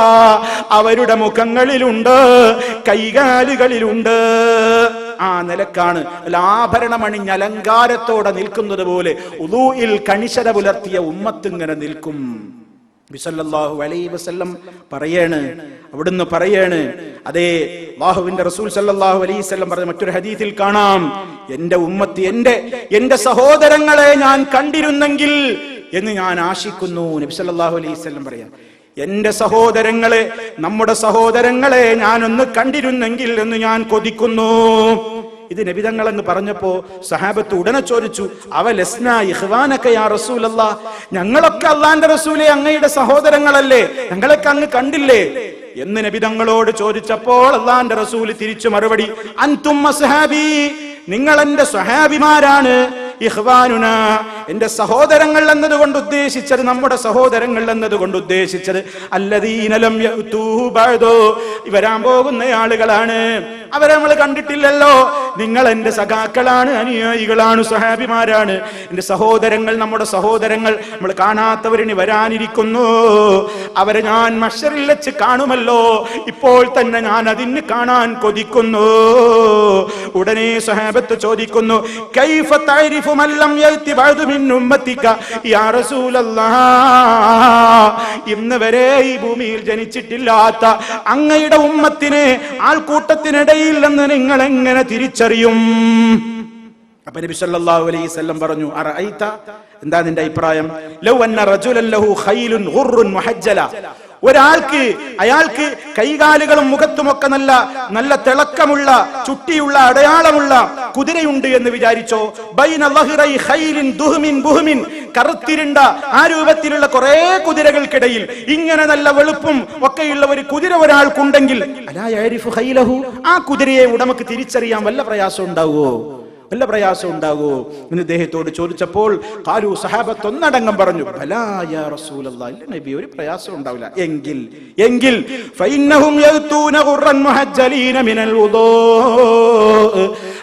അവരുടെ മുഖങ്ങളിലുണ്ട്, കൈകാലുകളിലുണ്ട്. ആ നിലക്കാണ് ആഭരണമണിഞ്ഞ അലങ്കാരത്തോടെ നിൽക്കുന്നത് പോലെ വുളൂഇൽ കണിശത പുലർത്തിയ ഉമ്മത്ത് ഇങ്ങനെ നിൽക്കും. സല്ലല്ലാഹു അലൈഹി വസല്ലം പറയാണ്, അവിടുന്ന് പറയാണ്, അതേ അല്ലാഹുവിന്റെ റസൂൽ സല്ലല്ലാഹു അലൈഹി വസല്ലം പറഞ്ഞ മറ്റൊരു ഹദീസിൽ കാണാം, എന്റെ ഉമ്മത്ത്, എന്റെ സഹോദരങ്ങളെ ഞാൻ കണ്ടിരുന്നെങ്കിൽ എന്ന് ഞാൻ ആശിക്കുന്നു. നബി സല്ലല്ലാഹു അലൈഹി വസല്ലം പറയാം, എന്റെ സഹോദരങ്ങളെ, നമ്മുടെ സഹോദരങ്ങളെ ഞാനൊന്ന് കണ്ടിരുന്നെങ്കിൽ എന്ന് ഞാൻ കൊതിക്കുന്നു. ഇത് നബി തങ്ങൾ എന്ന് പറഞ്ഞപ്പോ സഹാബത്ത് ഉടനെ ചോദിച്ചു, അവലസ്നാ ഇഖ്വാനക യാ റസൂലല്ലാഹ്, ഞങ്ങളൊക്കെ അല്ലാഹുവിന്റെ റസൂലേ അങ്ങയുടെ സഹോദരങ്ങളല്ലേ, ഞങ്ങളൊക്കെ അങ്ങ് കണ്ടില്ലേ എന്ന് നബി തങ്ങളോട് ചോദിച്ചപ്പോൾ അല്ലാഹുവിന്റെ റസൂൽ തിരിച്ചു മറുപടി, അൻതും അസ്ഹാബി, നിങ്ങൾ എന്റെ സ്വഹാബിമാരാണ്. ഇഖ്വാനുന, എന്റെ സഹോദരങ്ങൾ എന്നതുകൊണ്ട് ഉദ്ദേശിച്ചത്, നമ്മുടെ സഹോദരങ്ങൾ എന്നതുകൊണ്ട് ഉദ്ദേശിച്ചത് അല്ലദീന ലം യഅ്തൂ ബഅദു, വരാൻ പോകുന്ന ആളുകളാണ്. അവരെ നമ്മൾ കണ്ടിട്ടില്ലല്ലോ. നിങ്ങൾ എന്റെ സഖാക്കളാണ്, അനുയായികളാണ്, സ്വഹാബിമാരാണ്. എന്റെ സഹോദരങ്ങൾ, നമ്മുടെ സഹോദരങ്ങൾ, നമ്മൾ കാണാത്തവരിനി വരാനിരിക്കുന്നു. അവരെ ഞാൻ മഹ്ശറിൽ വെച്ച് കാണുമല്ലോ. ഇപ്പോൾ തന്നെ ഞാൻ അതിന് കാണാൻ കൊതിക്കുന്നു. ഉടനെ സ്വഹാബത്ത് ചോദിക്കുന്നു, കൈഫ തഅരിഫു മൻ ലം യഅതി ബഅദു മിൻ ഉമ്മത്തിക യാ റസൂലല്ലാഹ്, ഇന്ന് വരെ ഈ ഭൂമിയിൽ ജനിച്ചിട്ടില്ലാത്ത അങ്ങയുടെ ഉമ്മത്തിനെ ആൾക്കൂട്ടത്തിനിടയിൽ നിന്ന് നിങ്ങൾ എങ്ങനെ തിരിച്ചറിയും? അപ്പൊ നബി സല്ലല്ലാഹു അലൈഹി വസല്ലം പറഞ്ഞു, അറഅയ്ത, എന്താ നിന്റെ അഭിപ്രായം? ലൗ അന്ന റജുലൻ ലഹു ഖൈലുൻ ഗുർറുൻ മുഹജ്ജല, അയാൾക്ക് കൈകാലുകളും മുഖത്തുമൊക്കെ നല്ല തിളക്കമുള്ള ചുട്ടിയുള്ള അടയാളമുള്ള കുതിരയുണ്ട് എന്ന് വിചാരിച്ചോ. ബൈന ലഹ്റൈ ഖൈലിൻ ദുഹ്മിൻ ബുഹ്മിൻ, കറുത്തിരുണ്ട ആ രൂപത്തിലുള്ള കുറെ കുതിരകൾക്കിടയിൽ ഇങ്ങനെ നല്ല വെളുപ്പും ഒക്കെയുള്ള ഒരു കുതിര ഒരാൾക്കുണ്ടെങ്കിൽ അലാ യഅരിഫു ഖൈലഹു, ആ കുതിരയെ ഉടമക്ക് തിരിച്ചറിയാൻ വല്ല പ്രയാസം ഉണ്ടാകുമോ എന്ന് അദ്ദേഹത്തോട് ചോദിച്ചപ്പോൾ ഖാലു, സഹാബത്ത് ഒന്നടങ്കം പറഞ്ഞു, ബലാ യാ റസൂലല്ലാഹ്, ഇല്ല നബി, ഒരു പ്രയാസം ഉണ്ടാവില്ല. എങ്കിൽ ഫഇന്നഹും യഅ്തൂന ഖുർറൻ മുഹജ്ജലീന മിനൽ വുദൂ,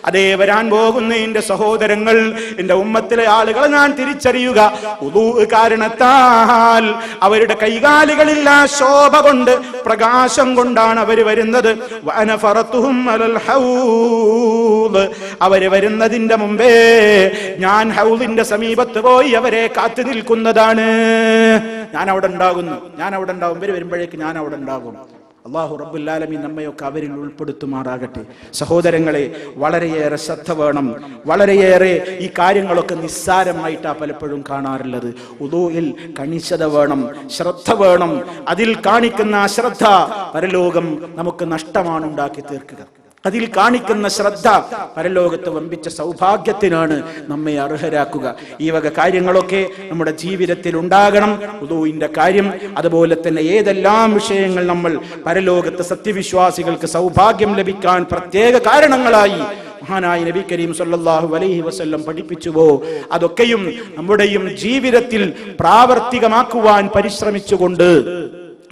അതേ വരാൻ പോകുന്ന എന്റെ സഹോദരങ്ങൾ, എന്റെ ഉമ്മത്തിലെ ആളുകളെ ഞാൻ തിരിച്ചറിയുക, വുദൂ കാരണത്താൽ അവരുടെ കൈകാലുകളിൽ ആ ശോഭ കൊണ്ട്, പ്രകാശം കൊണ്ടാണ് അവർ വരുന്നത്. വഅന ഫറതുഹും അലൽ ഹൗദ്, അവർ വരുന്നതിന്റെ മുമ്പേ ഞാൻ ഹൗദിന്റെ സമീപത്ത് പോയി അവരെ കാത്തു നിൽക്കുന്നതാണ്. ഞാൻ അവിടെ ഉണ്ടാവും, ഇവർ വരുമ്പോഴേക്ക് ഞാൻ അവിടെ ഉണ്ടാകും. അല്ലാഹു റബ്ബുൽ ആലമീൻ നമ്മയൊക്കെ അവരിൽ ഉൾപ്പെടുത്തുമാറാകട്ടെ. സഹോദരങ്ങളെ, വളരെയേറെ ശ്രദ്ധ വേണം. വളരെയേറെ ഈ കാര്യങ്ങളൊക്കെ നിസ്സാരമായിട്ടാ പലപ്പോഴും കാണാറുള്ളത്. വുദൂഇൽ കണിശത വേണം, ശ്രദ്ധ വേണം. അതിൽ കാണിക്കുന്ന അശ്രദ്ധ പരലോകം നമുക്ക് നഷ്ടമാണ് ഉണ്ടാക്കി തീർക്കുക. അതിൽ കാണിക്കുന്ന ശ്രദ്ധ പരലോകത്ത് വമ്പിച്ച സൗഭാഗ്യത്തിനാണ് നമ്മെ അർഹരാക്കുക. ഈ വക കാര്യങ്ങളൊക്കെ നമ്മുടെ ജീവിതത്തിൽ ഉണ്ടാകണം. വുദൂഇന്റെ കാര്യം, അതുപോലെ തന്നെ ഏതെല്ലാം വിഷയങ്ങൾ നമ്മൾ പരലോകത്ത് സത്യവിശ്വാസികൾക്ക് സൗഭാഗ്യം ലഭിക്കാൻ പ്രത്യേക കാരണങ്ങളായി മഹാനായ നബി കരീം സല്ലല്ലാഹു അലൈഹി വസല്ലം പഠിപ്പിച്ചുവോ, അതൊക്കെയും നമ്മുടെയും ജീവിതത്തിൽ പ്രാവർത്തികമാക്കുവാൻ പരിശ്രമിച്ചുകൊണ്ട്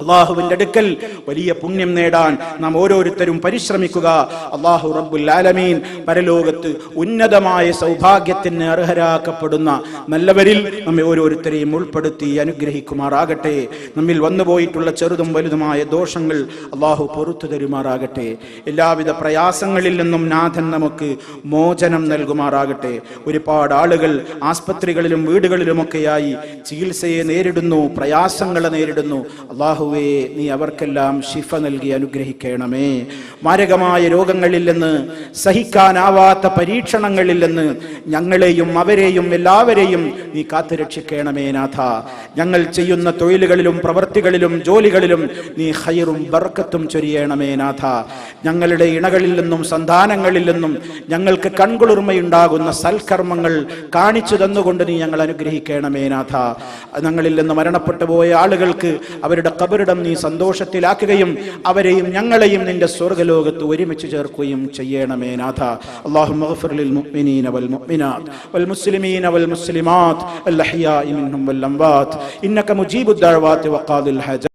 അല്ലാഹുവിന്റെ അടുക്കൽ വലിയ പുണ്യം നേടാൻ നാം ഓരോരുത്തരും പരിശ്രമിക്കുക. അല്ലാഹു റബ്ബുൽ ആലമീൻ പരലോകത്ത് ഉന്നതമായ സൗഭാഗ്യത്തിന് അർഹരാക്കപ്പെടുന്ന നല്ലവരിൽ നമ്മെ ഓരോരുത്തരെയും ഉൾപ്പെടുത്തി അനുഗ്രഹിക്കുമാറാകട്ടെ. നമ്മിൽ വന്നുപോയിട്ടുള്ള ചെറുതും വലുതുമായ ദോഷങ്ങൾ അല്ലാഹു പൊറുത്തു തരുമാറാകട്ടെ. എല്ലാവിധ പ്രയാസങ്ങളിൽ നിന്നും നാഥൻ നമുക്ക് മോചനം നൽകുമാറാകട്ടെ. ഒരുപാട് ആളുകൾ ആസ്പത്രികളിലും വീടുകളിലുമൊക്കെയായി ചികിത്സയെ നേരിടുന്നു, പ്രയാസങ്ങളെ നേരിടുന്നു. അല്ലാഹു, നീ അവർക്കെല്ലാം ശിഫ നൽകി അനുഗ്രഹിക്കണമേ. മാരകമായ രോഗങ്ങളിൽ നിന്ന്, സഹിക്കാനാവാത്ത പരീക്ഷണങ്ങളിൽ നിന്ന് ഞങ്ങളെയും അവരെയും എല്ലാവരെയും നീ കാത്തുരക്ഷിക്കണമേ നാഥ. ഞങ്ങൾ ചെയ്യുന്ന തൊഴിലുകളിലും പ്രവൃത്തികളിലും ജോലികളിലും നീ ഖൈറും ബർക്കത്തും ചൊരിയണമേ നാഥ. ഞങ്ങളുടെ ഇണകളിൽ നിന്നും സന്താനങ്ങളിൽ നിന്നും ഞങ്ങൾക്ക് കൺകുളിർമയുണ്ടാകുന്ന സൽക്കർമ്മങ്ങൾ കാണിച്ചു തന്നുകൊണ്ട് നീ ഞങ്ങൾ അനുഗ്രഹിക്കണമേ നാഥ. ഞങ്ങളിൽ നിന്ന് മരണപ്പെട്ടു പോയ ആളുകൾക്ക് അവരുടെ ഖബറിടം നീ സന്തോഷത്തിലാക്കുകയും അവരെയും ഞങ്ങളെയും നിന്റെ സ്വർഗ്ഗലോകത്ത് ഒരുമിച്ച് ചേർക്കുകയും ചെയ്യണമേ നാഥ. അല്ലാഹുമ്മ ഗ്ഫിർ ലിൽ മുഅ്മിനീന വൽ മുഅ്മിനാത്ത് വൽ മുസ്ലിമീന വൽ മുസ്ലിമാത്ത് അൽ അഹ്യാഇ മിൻഹും വൽ അംവാത്ത് ഇന്നക മുജീബുദ് ദഅവാതി വഖാദിൽ ഹജ